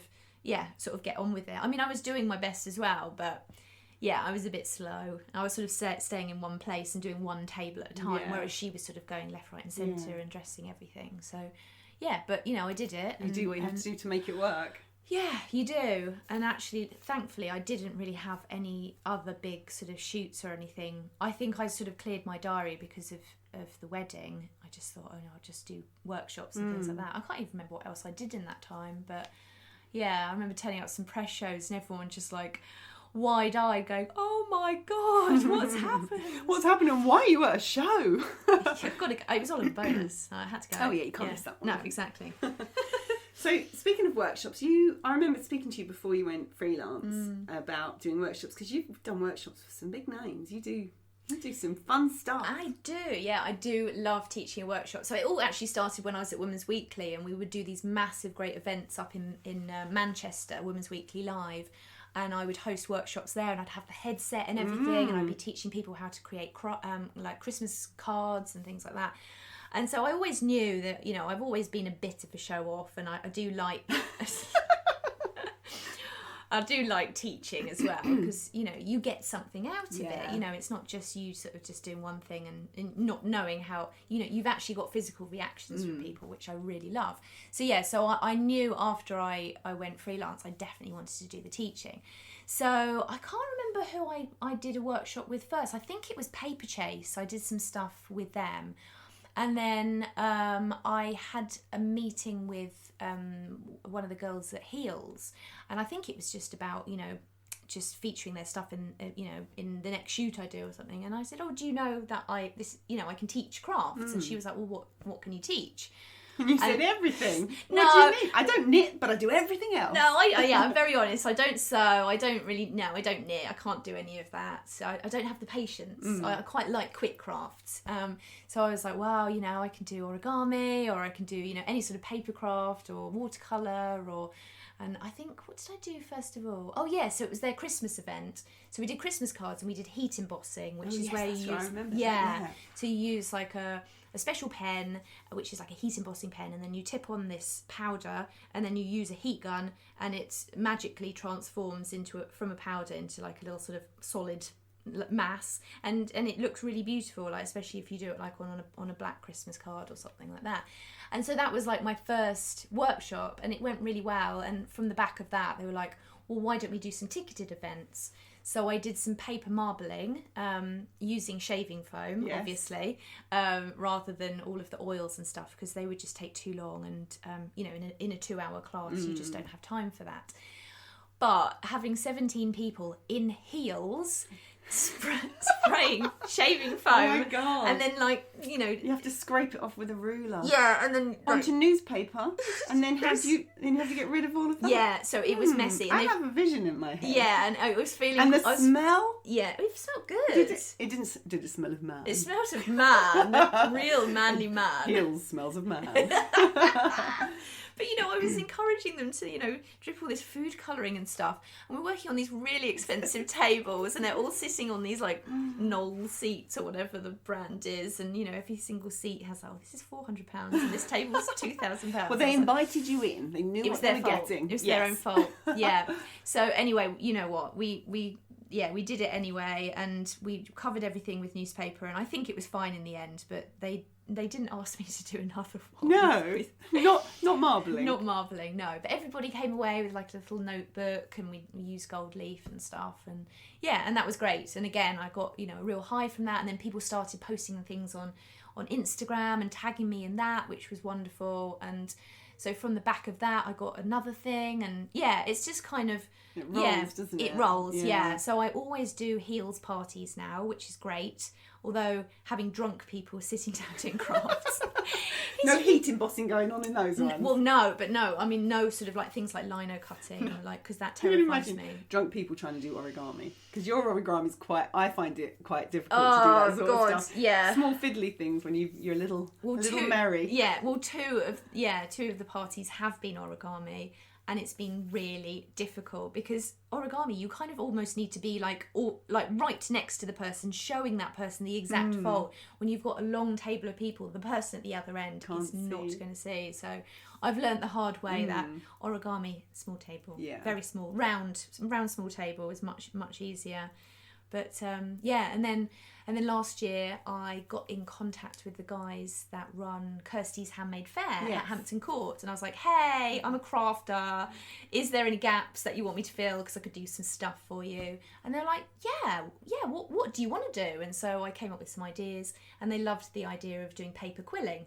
get on with it. I mean, I was doing my best as well, but yeah, I was a bit slow. I was sort of staying in one place and doing one table at a time, whereas she was sort of going left, right and centre and dressing everything. So yeah, but, you know, I did it. You do what you have to do to make it work. Yeah, you do. And actually, thankfully, I didn't really have any other big sort of shoots or anything. I think I sort of cleared my diary because of the wedding. I just thought, oh no, I'll just do workshops and things like that. I can't even remember what else I did in that time. But yeah, I remember turning out some press shows and everyone just like wide-eyed going, oh my God, what's happened? What's happened and why are you at a show? I've got to go. It was all in bonus. I had to go. Oh yeah, you can't miss that one. No, exactly. So speaking of workshops, I remember speaking to you before you went freelance about doing workshops, because you've done workshops for some big names. You do some fun stuff. I do, yeah. I do love teaching a workshop. So it all actually started when I was at Women's Weekly, and we would do these massive, great events up in Manchester, Women's Weekly Live. And I would host workshops there, and I'd have the headset and everything, and I'd be teaching people how to create like Christmas cards and things like that. And so I always knew that, you know, I've always been a bit of a show off, and I do like I do like teaching as well, because, you know, you get something out of it. You know, it's not just you sort of just doing one thing and not knowing how, you know, you've actually got physical reactions from people, which I really love. So yeah, so I knew after I went freelance, I definitely wanted to do the teaching. So I can't remember who I did a workshop with first. I think it was Paper Chase. I did some stuff with them. And then I had a meeting with one of the girls at Heels, and I think it was just about, you know, just featuring their stuff in, you know, in the next shoot I do or something. And I said, oh, do you know that I can teach crafts? And she was like, well, what can you teach? And you said everything. What do you mean? I don't knit, but I do everything else. No, I'm very honest. I don't sew. I don't knit. I can't do any of that. So I don't have the patience. I quite like quick crafts. So I was like, well, you know, I can do origami, or I can do, you know, any sort of paper craft or watercolour, and I think, what did I do first of all? Oh yeah, so it was their Christmas event. So we did Christmas cards, and we did heat embossing, which is where you use, so you use like a special pen, which is like a heat embossing pen, and then you tip on this powder, and then you use a heat gun, and it magically transforms from a powder into like a little sort of solid mass, and it looks really beautiful, like especially if you do it like on a black Christmas card or something like that. And so that was like my first workshop, and it went really well. And from the back of that, they were like, well, why don't we do some ticketed events? So I did some paper marbling using shaving foam, obviously, rather than all of the oils and stuff, because they would just take too long, and you know, in a 2-hour class, you just don't have time for that. But having 17 people in heels spraying shaving foam, oh my God, and then, like, you know, you have to scrape it off with a ruler, and then onto newspaper, and then have to get rid of all of that. Yeah, so it was messy. And I have a vision in my head. Yeah, and I was feeling, and the smell. Yeah, it smelled good. Did it smell of man? It smelled of man, real manly man. Heels smells of man. But, you know, I was encouraging them to, you know, drip all this food colouring and stuff. And we're working on these really expensive tables, and they're all sitting on these, like, Knoll seats or whatever the brand is. And, you know, every single seat has, oh, this is £400 and this table's £2,000. Well, they invited you in. They knew what they were getting. It was their own fault. Yeah. So, anyway, you know what? We did it anyway, and we covered everything with newspaper, and I think it was fine in the end, but they didn't ask me to do another one. No, not marbling. Not marbling, no. But everybody came away with like a little notebook, and we used gold leaf and stuff, and yeah, and that was great. And again, I got, you know, a real high from that, and then people started posting things on Instagram and tagging me in that, which was wonderful. And so from the back of that, I got another thing, and yeah, it's just kind of, it rolls, doesn't it? It rolls, yeah. So I always do heels parties now, which is great. Although having drunk people sitting down doing crafts. No heat embossing going on in those ones. Well, no. I mean, no sort of like things like lino cutting, like, because that terrifies me. Drunk people trying to do origami, because your origami is I find it quite difficult to do that sort of stuff. Yeah. Small fiddly things when you're a little merry. Yeah. Well, two of the parties have been origami. And it's been really difficult, because origami, you kind of almost need to be like right next to the person, showing that person the exact fold. When you've got a long table of people, the person at the other end is not going to see. So I've learnt the hard way that origami, small table, very small, round small table is much easier. But and then And then last year I got in contact with the guys that run Kirsty's Handmade Fair at Hampton Court, and I was like, hey, I'm a crafter, is there any gaps that you want me to fill, because I could do some stuff for you? And they're like, yeah, what do you want to do? And so I came up with some ideas, and they loved the idea of doing paper quilling.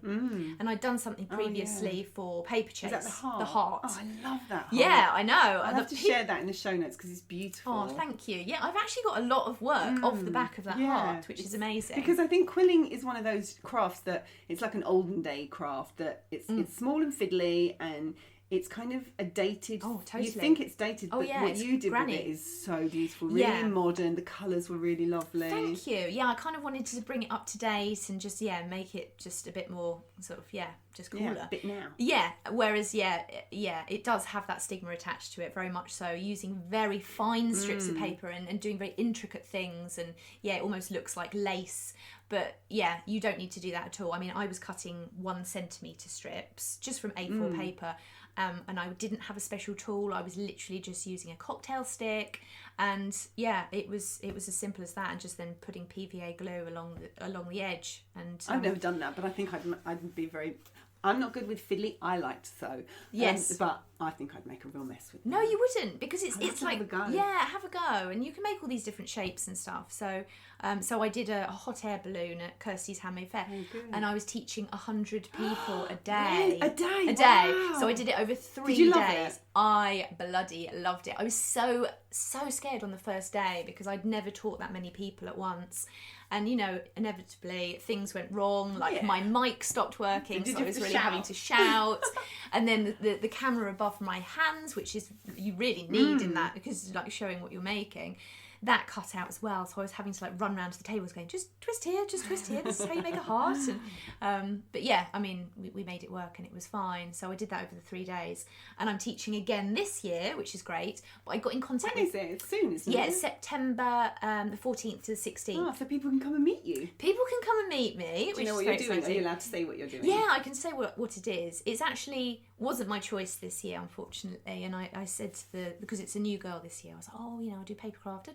And I'd done something previously for paper chase. Is that the heart? The heart. Oh, I love that heart. Yeah, I know. I'll have to share that in the show notes because it's beautiful. Oh, thank you. Yeah, I've actually got a lot of work off the back of that heart, which is amazing. Because I think quilling is one of those crafts that it's like an olden day craft, that it's small and fiddly, and it's kind of a dated. Oh, totally. You think it's dated, but what you did with it is so beautiful, really modern. The colours were really lovely. Thank you. Yeah, I kind of wanted to bring it up to date and just make it just a bit more sort of just cooler. Yeah, a bit now. Yeah. Whereas it does have that stigma attached to it, very much so. Using very fine strips of paper and doing very intricate things, and it almost looks like lace. But you don't need to do that at all. I mean, I was cutting 1 centimetre strips just from A4 paper. And I didn't have a special tool. I was literally just using a cocktail stick, and it was as simple as that. And just then putting PVA glue along the edge. And I've never done that, but I think I'd be very. I'm not good with fiddly. I like to sew. Yes, but I think I'd make a real mess with them. No, you wouldn't, because it's like have a go. Have a go, and you can make all these different shapes and stuff. So I did a hot air balloon at Kirsty's Handmade Fair, and I was teaching 100 people a day. A day. Wow. So I did it over 3 days. Did you love it? I bloody loved it. I was so scared on the first day because I'd never taught that many people at once. And, inevitably things went wrong, like my mic stopped working, so I was really having to shout. And then the camera above my hands, which is you really need in that, because it's like showing what you're making, that cut out as well. So I was having to run round to the tables going, just twist here, this is how you make a heart. And but I mean, we made it work and it was fine. So I did that over the 3 days, and I'm teaching again this year, which is great. But I got in contact. When is it? It's soon, isn't it? Yeah, it's September the 14th to the 16th. Oh, so people can come and meet you. People can come and meet me. Do you know what you're doing? Exciting. Are you allowed to say what you're doing? Yeah, I can say what it is. It's actually wasn't my choice this year, unfortunately. And I said to because it's a new girl this year, I was like, I do papercraft,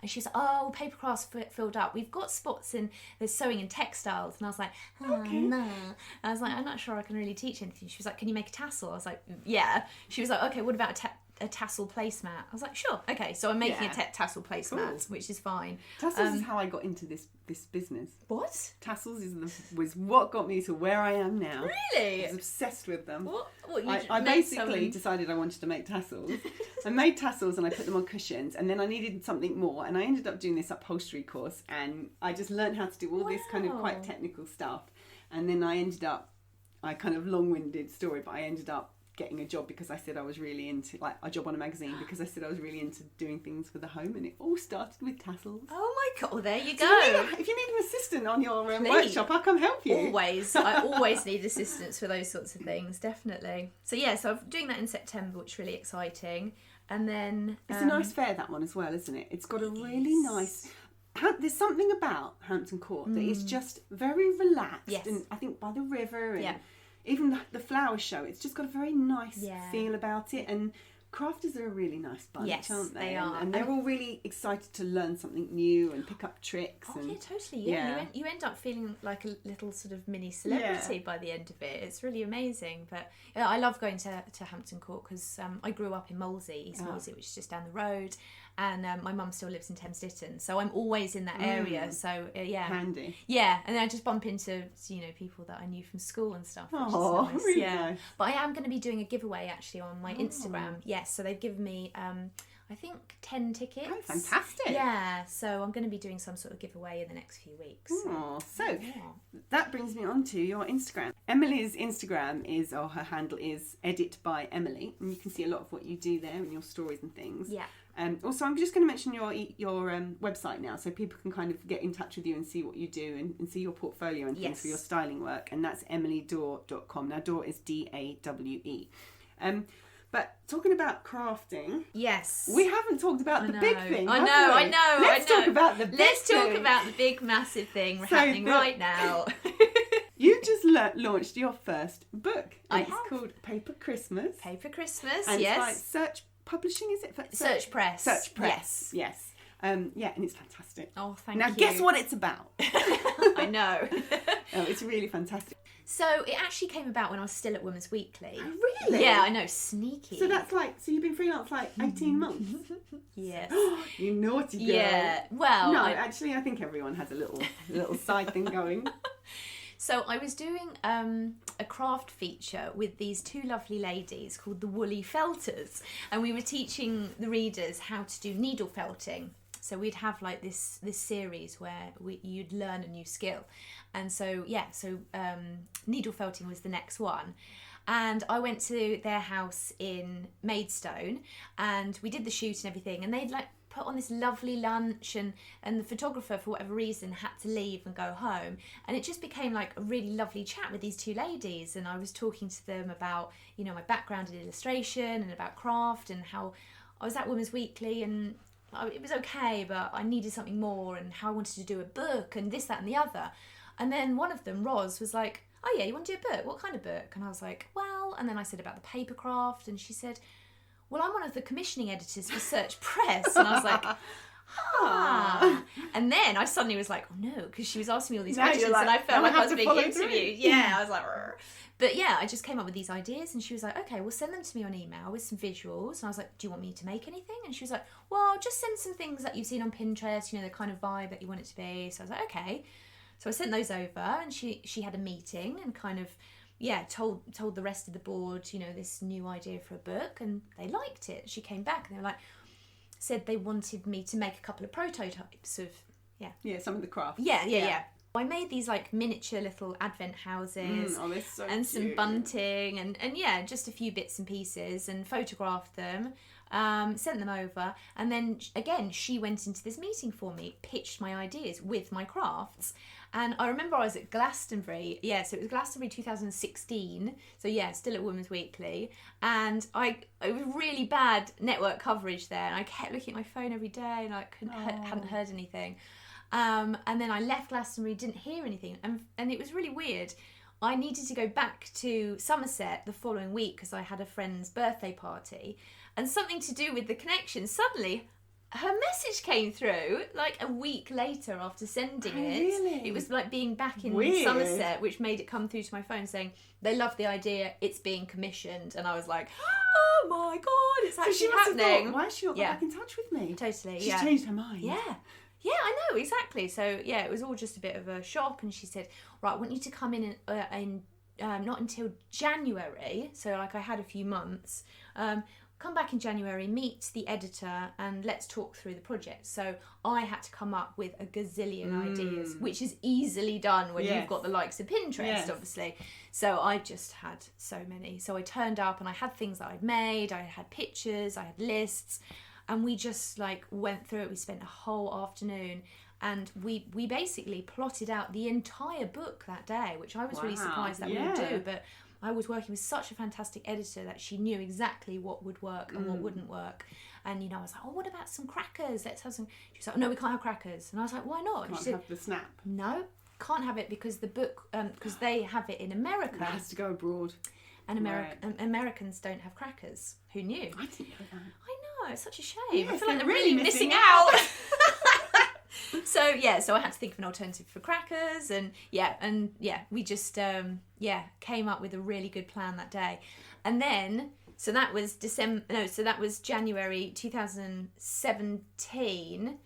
And she's like, oh, papercraft's filled up. We've got spots in, there's sewing and textiles. And I was like, okay. No. And I was like, I'm not sure I can really teach anything. She was like, can you make a tassel? I was like, yeah. She was like, okay, what about a tassel placemat? I was like, sure. Okay, so I'm making a tassel placemat, which is fine. Tassels is how I got into this business. What? Tassels was what got me to where I am now. Really? I was obsessed with them. What I basically decided I wanted to make tassels. I made tassels and I put them on cushions, and then I needed something more, and I ended up doing this upholstery course, and I just learned how to do all this kind of quite technical stuff. And then I kind of long-winded story, but I ended up getting a job because I said I was really into, a job on a magazine, because I said I was really into doing things for the home, and it all started with tassels. Oh my God, well, there you go. So if you need an assistant on your workshop, I'll come help you. Always. I always need assistance for those sorts of things, definitely. So so I'm doing that in September, which is really exciting. And then it's a nice fair, that one as well, isn't it? It's got a really nice. There's something about Hampton Court that is just very relaxed, and I think by the river, and even the flower show, it's just got a very nice feel about it. And crafters are a really nice bunch, aren't they? They are. And they're all really excited to learn something new and pick up tricks. Oh, yeah, totally. Yeah. You end up feeling like a little sort of mini celebrity by the end of it. It's really amazing. But I love going to Hampton Court because I grew up in Molesey, East Molesey, which is just down the road. And my mum still lives in Thames Ditton, so I'm always in that area. So handy. Yeah, and then I just bump into people that I knew from school and stuff. Which is nice. Really nice. But I am going to be doing a giveaway actually on my Instagram. Yes, so they've given me I think 10 tickets. Oh, fantastic. Yeah, so I'm going to be doing some sort of giveaway in the next few weeks. Oh, so that brings me on to your Instagram. Emily's Instagram her handle is Edit by Emily, and you can see a lot of what you do there in your stories and things. Yeah. Also, I'm just going to mention your website now, so people can kind of get in touch with you and see what you do and see your portfolio and things for your styling work. And that's emilydawe.com. Now, Dawe is D-A-W-E. But talking about crafting, yes, we haven't talked about the big thing. I know. Let's talk about the big thing. Let's talk about the big, massive thing happening right now. You just launched your first book. It's called Paper Christmas. Paper Christmas, and yes. It's by Search Publishing, is it? Search Press. Search Press, yes. Yeah, and it's fantastic. Oh, thank you. Now, guess what it's about? I know. Oh, it's really fantastic. So it actually came about when I was still at Women's Weekly. Oh, really? Yeah, I know, sneaky. So that's like, so you've been freelance like 18 months? Yes. You naughty girl. Yeah, well... No, actually, I think everyone has a little side thing going. So I was doing a craft feature with these two lovely ladies called the Woolly Felters, and we were teaching the readers how to do needle felting. So we'd have like this series where you'd learn a new skill. And so, needle felting was the next one. And I went to their house in Maidstone and we did the shoot and everything. And they'd like put on this lovely lunch and the photographer, for whatever reason, had to leave and go home. And it just became like a really lovely chat with these two ladies. And I was talking to them about, you know, my background in illustration and about craft and how I was at Women's Weekly and it was okay, but I needed something more and how I wanted to do a book and this, that and the other. And then one of them, Roz, was like, oh yeah, you want to do a book? What kind of book? And I was like, well, and then I said about the paper craft and she said, well, I'm one of the commissioning editors for Search Press. And I was like, And then I suddenly was like, oh no, because she was asking me all these questions and I felt like I was being interviewed. Yeah, I was like, rrr. But yeah, I just came up with these ideas and she was like, okay, well, send them to me on email with some visuals. And I was like, do you want me to make anything? And she was like, well, just send some things that you've seen on Pinterest, you know, the kind of vibe that you want it to be. So I was like, okay. So I sent those over and she had a meeting and kind of, told the rest of the board, you know, this new idea for a book and they liked it. She came back and they were like, said they wanted me to make a couple of prototypes of, some of the craft. Yeah. I made these like miniature little advent houses and some bunting and just a few bits and pieces and photographed them, sent them over. And then again, she went into this meeting for me, pitched my ideas with my crafts. And I remember I was at Glastonbury. Yeah, so it was Glastonbury 2016. So yeah, still at Women's Weekly. And it was really bad network coverage there. And I kept looking at my phone every day and I hadn't heard anything. And then I left Glastonbury, didn't hear anything. And it was really weird. I needed to go back to Somerset the following week because I had a friend's birthday party. And something to do with the connection, suddenly her message came through like a week later after sending it. Really? It was like being back in Weird. Somerset, which made it come through to my phone saying they love the idea, it's being commissioned. And I was like, oh my God, it's actually happening. Why is she not back in touch with me? Totally. She's changed her mind. Yeah, I know, exactly. So yeah, it was all just a bit of a shock. And she said, right, I want you to come in not until January. So like I had a few months. Come back in January, meet the editor and let's talk through the project. So I had to come up with a gazillion ideas, which is easily done when you've got the likes of Pinterest, obviously. So I just had so many. So I turned up and I had things that I'd made, I had pictures, I had lists, and we just like went through it. We spent a whole afternoon and we basically plotted out the entire book that day, which I was really surprised that we would do. But I was working with such a fantastic editor that she knew exactly what would work and what wouldn't work. And, you know, I was like, oh, what about some crackers? Let's have some. She was like, no, we can't have crackers. And I was like, why not? Can't have the snap. No, can't have it because the book, because they have it in America. That has to go abroad. And Americans don't have crackers. Who knew? I didn't know that. I know, it's such a shame. Yes, I feel like they're really really missing out. So I had to think of an alternative for crackers, and we just came up with a really good plan that day. And then so that was January 2017,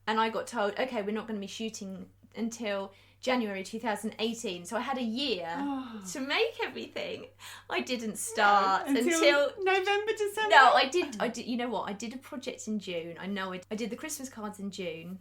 and I got told, okay, we're not going to be shooting until January 2018. So I had a year to make everything. I didn't start until November, December. No, I did. You know what? I did a project in June. I know I did the Christmas cards in June.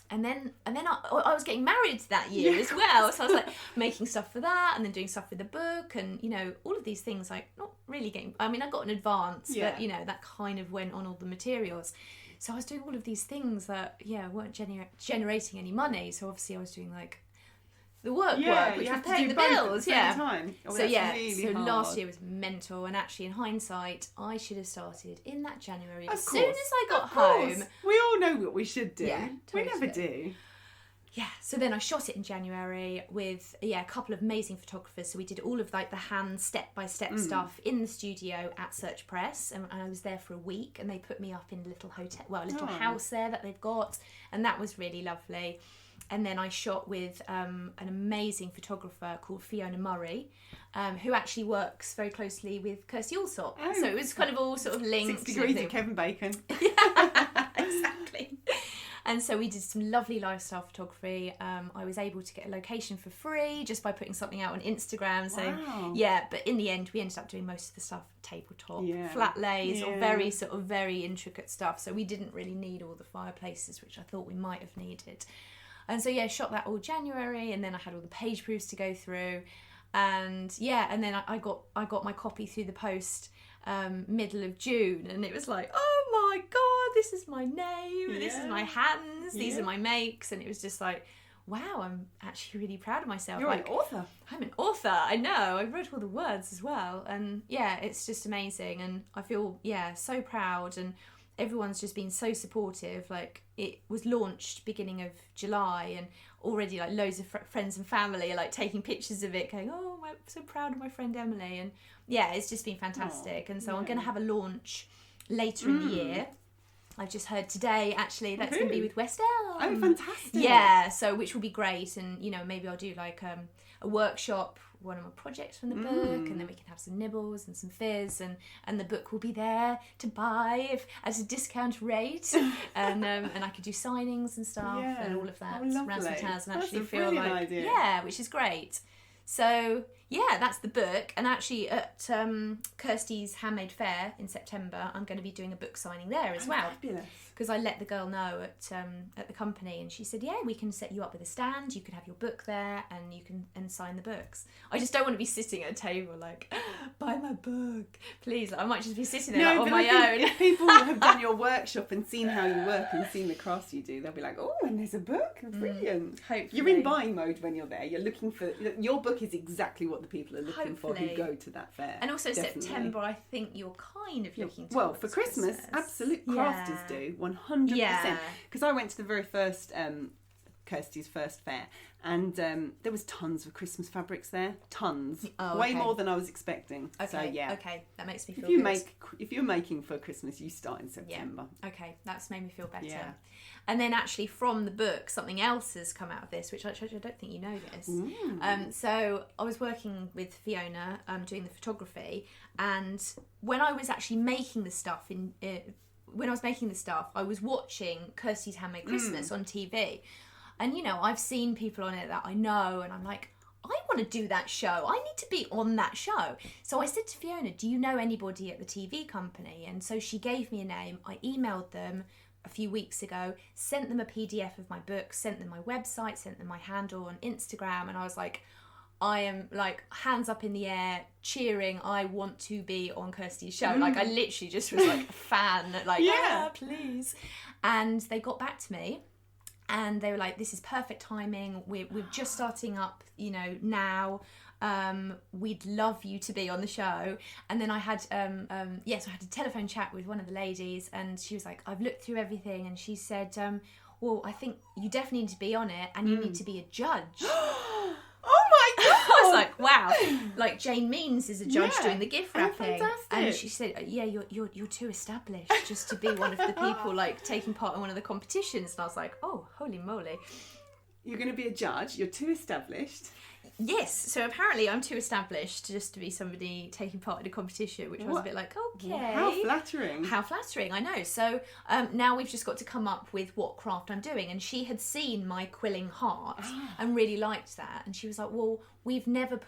And then I was getting married that year as well. So I was like making stuff for that and then doing stuff with the book and, you know, all of these things, like not really getting, I mean, I got an advance, but, you know, that kind of went on all the materials. So I was doing all of these things that, weren't generating any money. So obviously I was doing like the work, which was paying the bills. Time. Oh, so really hard. Last year was mental, and actually in hindsight I should have started in that January. Of as course. soon as I got home. We all know what we should do. Yeah, We totally. never do. Yeah, so then I shot it in January with a couple of amazing photographers. So we did all of like the hand step-by-step stuff in the studio at Search Press, and I was there for a week, and they put me up in a little house there that they've got, and that was really lovely. And then I shot with an amazing photographer called Fiona Murray, who actually works very closely with Kirsty Allsop. Oh, so it was kind of all sort of linked. 6 degrees of Kevin Bacon. Yeah, exactly. And so we did some lovely lifestyle photography. I was able to get a location for free just by putting something out on Instagram. So but in the end, we ended up doing most of the stuff tabletop, flat lays, or very intricate stuff. So we didn't really need all the fireplaces, which I thought we might have needed. And so shot that all January, and then I had all the page proofs to go through, and then I got my copy through the post middle of June, and it was like, oh my god, this is my name, this is my hands, these are my makes, and it was just like, wow, I'm actually really proud of myself. You're an author. I'm an author, I know. I wrote all the words as well, and it's just amazing, and I feel so proud, and everyone's just been so supportive. Like, it was launched beginning of July, and already like loads of friends and family are like taking pictures of it, going, oh, I'm so proud of my friend Emily. And it's just been fantastic. And so I'm going to have a launch later in the year. I've just heard today, actually, that's going to be with West Elm. Oh, fantastic. Yeah, so which will be great. And, maybe I'll do like a workshop, one of my projects from the book, and then we can have some nibbles and some fizz, and the book will be there to buy at a discount rate, and I could do signings and stuff and all of that around some towns, and actually feel like idea. Which is great. So that's the book. And actually at Kirsty's Handmade Fair in September, I'm going to be doing a book signing there as well. Fabulous. Because I let the girl know at the company, and she said, we can set you up with a stand, you can have your book there, and you can sign the books. I just don't want to be sitting at a table like, buy my book, please. Like, I might just be sitting there on my own. If people have done your workshop and seen how you work and seen the crafts you do, they'll be like, oh, and there's a book, brilliant. Hopefully. You're in buying mode when you're there. You're looking for, your book is exactly what the people are looking for who go to that fair. And also September, I think you're kind of looking towards well, for Christmas, absolute crafters do, 100%. Because I went to the very first Kirsty's first fair, and there was tons of Christmas fabrics there, tons, way more than I was expecting. Okay, so okay, that makes me feel good. If you're making for Christmas, you start in September. Okay, that's made me feel better. And then actually from the book, something else has come out of this, which I don't think you know this. So I was working with Fiona doing the photography, and when I was actually making the stuff I was watching Kirsty's Handmade Christmas on TV. And, I've seen people on it that I know, and I'm like, I want to do that show. I need to be on that show. So I said to Fiona, do you know anybody at the TV company? And so she gave me a name. I emailed them a few weeks ago, sent them a PDF of my book, sent them my website, sent them my handle on Instagram, and I was like, I am like hands up in the air cheering, I want to be on Kirsty's show. Like, I literally just was like a fan, like, please. And they got back to me, and they were like, this is perfect timing, we're just starting up, now, we'd love you to be on the show. And then I had so I had a telephone chat with one of the ladies, and she was like, I've looked through everything, and she said, well, I think you definitely need to be on it, and you need to be a judge. I was like, wow, like Jane Means is a judge doing the gift wrapping, and she said, you're too established just to be one of the people like taking part in one of the competitions. And I was like, oh, holy moly, you're going to be a judge, you're too established. Yes, so apparently I'm too established just to be somebody taking part in a competition, which I was a bit like, okay. How flattering. How flattering, I know. So now we've just got to come up with what craft I'm doing. And she had seen my quilling heart and really liked that. And she was like, well, we've never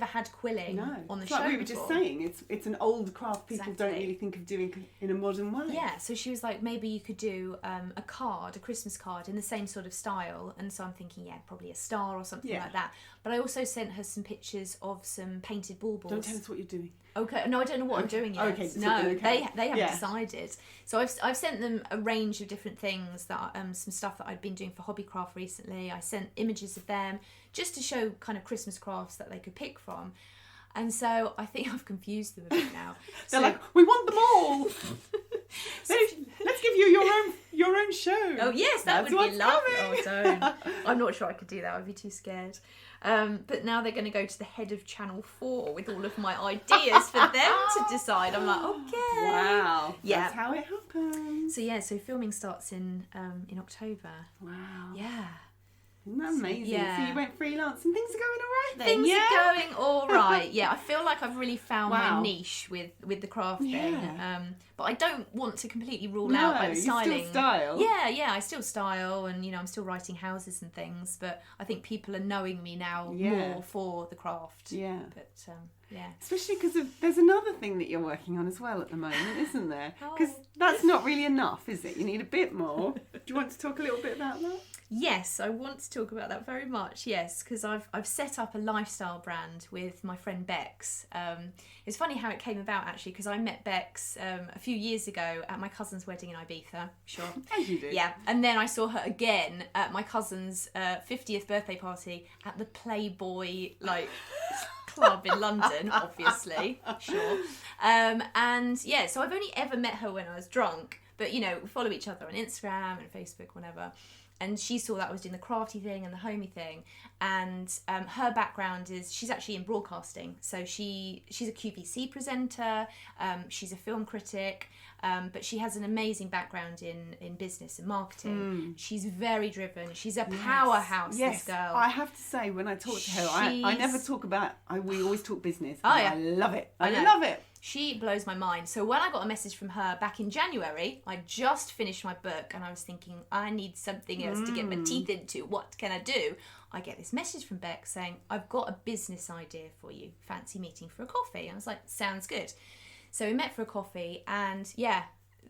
had quilling on the show like we were before. just saying, it's an old craft people don't really think of doing in a modern way. Yeah, so she was like, maybe you could do a Christmas card in the same sort of style. And so I'm thinking, probably a star or something like that. But I also sent her some pictures of some painted baubles. Don't tell us what you're doing. Okay, no, I don't know what I'm doing yet. Okay, no, they haven't decided. So I've sent them a range of different things that some stuff that I've been doing for Hobbycraft recently. I sent images of them just to show kind of Christmas crafts that they could pick from. And so I think I've confused them a bit now. They're like, we want them all. Let's give you your own show. Oh yes, that would be lovely. Oh, don't. I'm not sure I could do that. I'd be too scared. But now they're going to go to the head of Channel 4 with all of my ideas for them to decide. I'm like, okay. Wow. Yeah. That's how it happens. So filming starts in October. Wow. Yeah. Isn't that amazing? Yeah. So you went freelance and things are going all right then? Things are going all right. Yeah, I feel like I've really found Wow. my niche with the craft thing. Yeah. But I don't want to completely rule out like the styling. You still style. Yeah, I still style, and I'm still writing houses and things. But I think people are knowing me now more for the craft. Yeah. But yeah. Especially because there's another thing that you're working on as well at the moment, isn't there? Because that's not really enough, is it? You need a bit more. Do you want to talk a little bit about that? Yes, I want to talk about that very much. Yes, because I've set up a lifestyle brand with my friend Bex. It's funny how it came about actually, because I met Bex a few years ago at my cousin's wedding in Ibiza. Sure. As you do. Yeah, and then I saw her again at my cousin's 50th birthday party at the Playboy club in London, obviously. Sure. And yeah, so I've only ever met her when I was drunk, but we follow each other on Instagram and Facebook, whatever. And she saw that I was doing the crafty thing and the homey thing. And her background is, she's actually in broadcasting. So she's a QVC presenter, she's a film critic, but she has an amazing background in business and marketing. She's very driven. She's a powerhouse, this girl. I have to say, when I talk to her, I never talk about, we always talk business. Oh, yeah. I love it. I love it. She blows my mind. So when I got a message from her back in January, I just finished my book and I was thinking, I need something else to get my teeth into. What can I do? I get this message from Beck saying, I've got a business idea for you. Fancy meeting for a coffee? And I was like, sounds good. So we met for a coffee and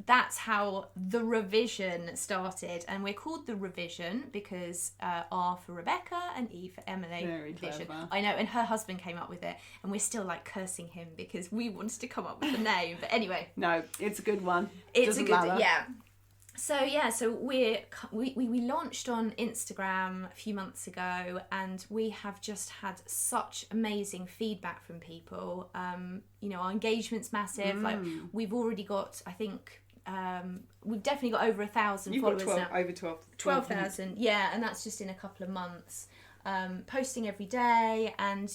that's how The Revision started. And we're called The Revision because R for Rebecca and E for Emily. Very clever. I know, and her husband came up with it. And we're still cursing him because we wanted to come up with the name. But anyway. No, it's a good one. It's a good one, yeah. So we launched on Instagram a few months ago, and we have just had such amazing feedback from people. Our engagement's massive. We've already got, I think, we've definitely got over 1,000 followers now. Over 12,000, yeah, and that's just in a couple of months. Posting every day, and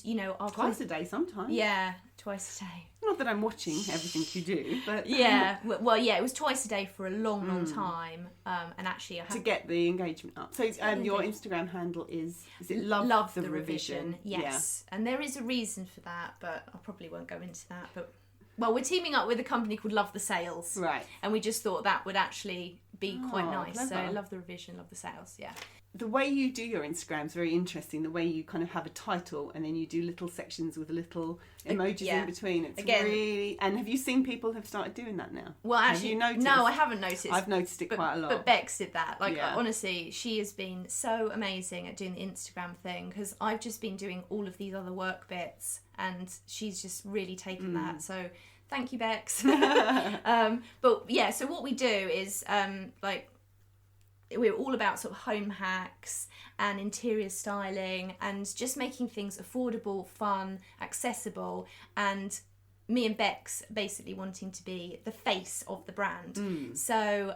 twice a day sometimes. Yeah, twice a day. Not that I'm watching everything you do, but yeah. Well, yeah, it was twice a day for a long time, and actually I have to get the engagement up. So your Instagram handle is it Love the Revision? Yes, and there is a reason for that, but I probably won't go into that. But we're teaming up with a company called Love the Sales, right? And we just thought that would actually be quite nice. Clever. So Love the Revision, Love the Sales, yeah. The way you do your Instagram is very interesting. The way you kind of have a title and then you do little sections with little emojis in between. It's really... And have you seen people have started doing that now? Well, actually, have you noticed? No, I haven't noticed. I've noticed it quite a lot. But Bex did that. Honestly, she has been so amazing at doing the Instagram thing because I've just been doing all of these other work bits and she's just really taken that. So thank you, Bex. But yeah, so what we do is we're all about sort of home hacks and interior styling and just making things affordable, fun, accessible, and me and Bex basically wanting to be the face of the brand. So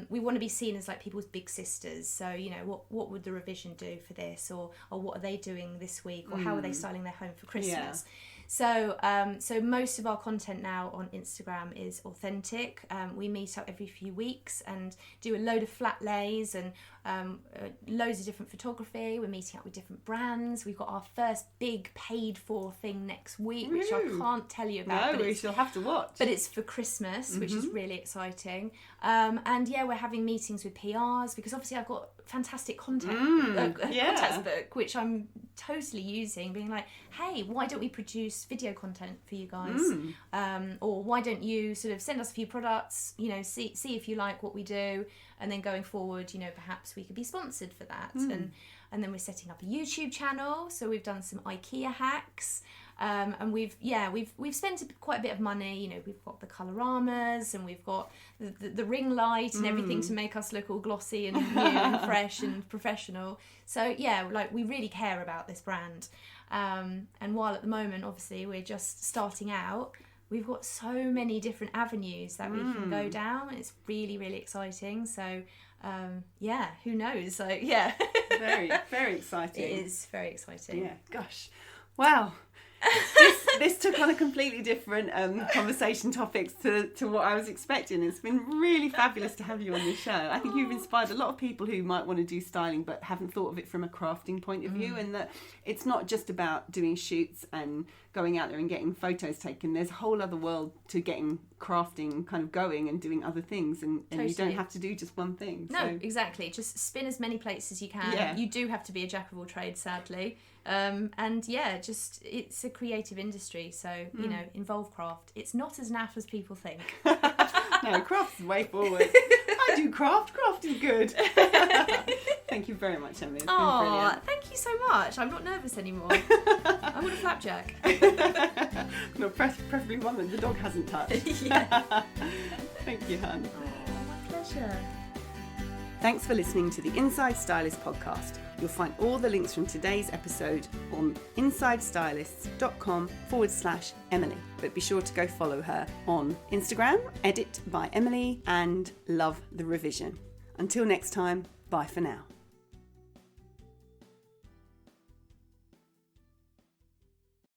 we want to be seen as people's big sisters. So what would the Revision do for this, or what are they doing this week, or how are they styling their home for Christmas? So most of our content now on Instagram is authentic. We meet up every few weeks and do a load of flat lays and loads of different photography. We're meeting up with different brands. We've got our first big paid for thing next week, which I can't tell you about. No, we shall have to watch. But it's for Christmas, which is really exciting. And yeah, we're having meetings with PRs because obviously I've got fantastic contacts book, which I'm totally using, being like, hey, why don't we produce video content for you guys? Or why don't you sort of send us a few products, see if you like what we do, and then going forward, perhaps we could be sponsored for that. And then we're setting up a YouTube channel, so we've done some IKEA hacks. And we've spent quite a bit of money. We've got the coloramas and we've got the ring light and everything to make us look all glossy and new and fresh and professional. So yeah, we really care about this brand. And while at the moment, obviously, we're just starting out, we've got so many different avenues that we can go down. It's really, really exciting. So who knows? So yeah. Very, very exciting. It is very exciting. Yeah, gosh. Wow. This took on a completely different conversation topics to what I was expecting. It's been really fabulous to have you on this show. I think you've inspired a lot of people who might want to do styling but haven't thought of it from a crafting point of view, and that it's not just about doing shoots and going out there and getting photos taken. There's a whole other world to getting crafting kind of going and doing other things, and you don't have to do just one thing. No, exactly. Just spin as many plates as you can. Yeah. You do have to be a jack of all trades, sadly. Just it's a creative industry, so involve craft. It's not as naff as people think. No, craft's the way forward. I do craft is good. Thank you very much, Emily. It's been brilliant. Thank you so much. I'm not nervous anymore. I want a flapjack. No, preferably one that the dog hasn't touched. Yeah. Thank you, hon. My pleasure. Thanks for listening to the Inside Stylist podcast. You'll find all the links from today's episode on InsideStylists.com/Emily. But be sure to go follow her on Instagram, Edit by Emily, and love the revision. Until next time, bye for now.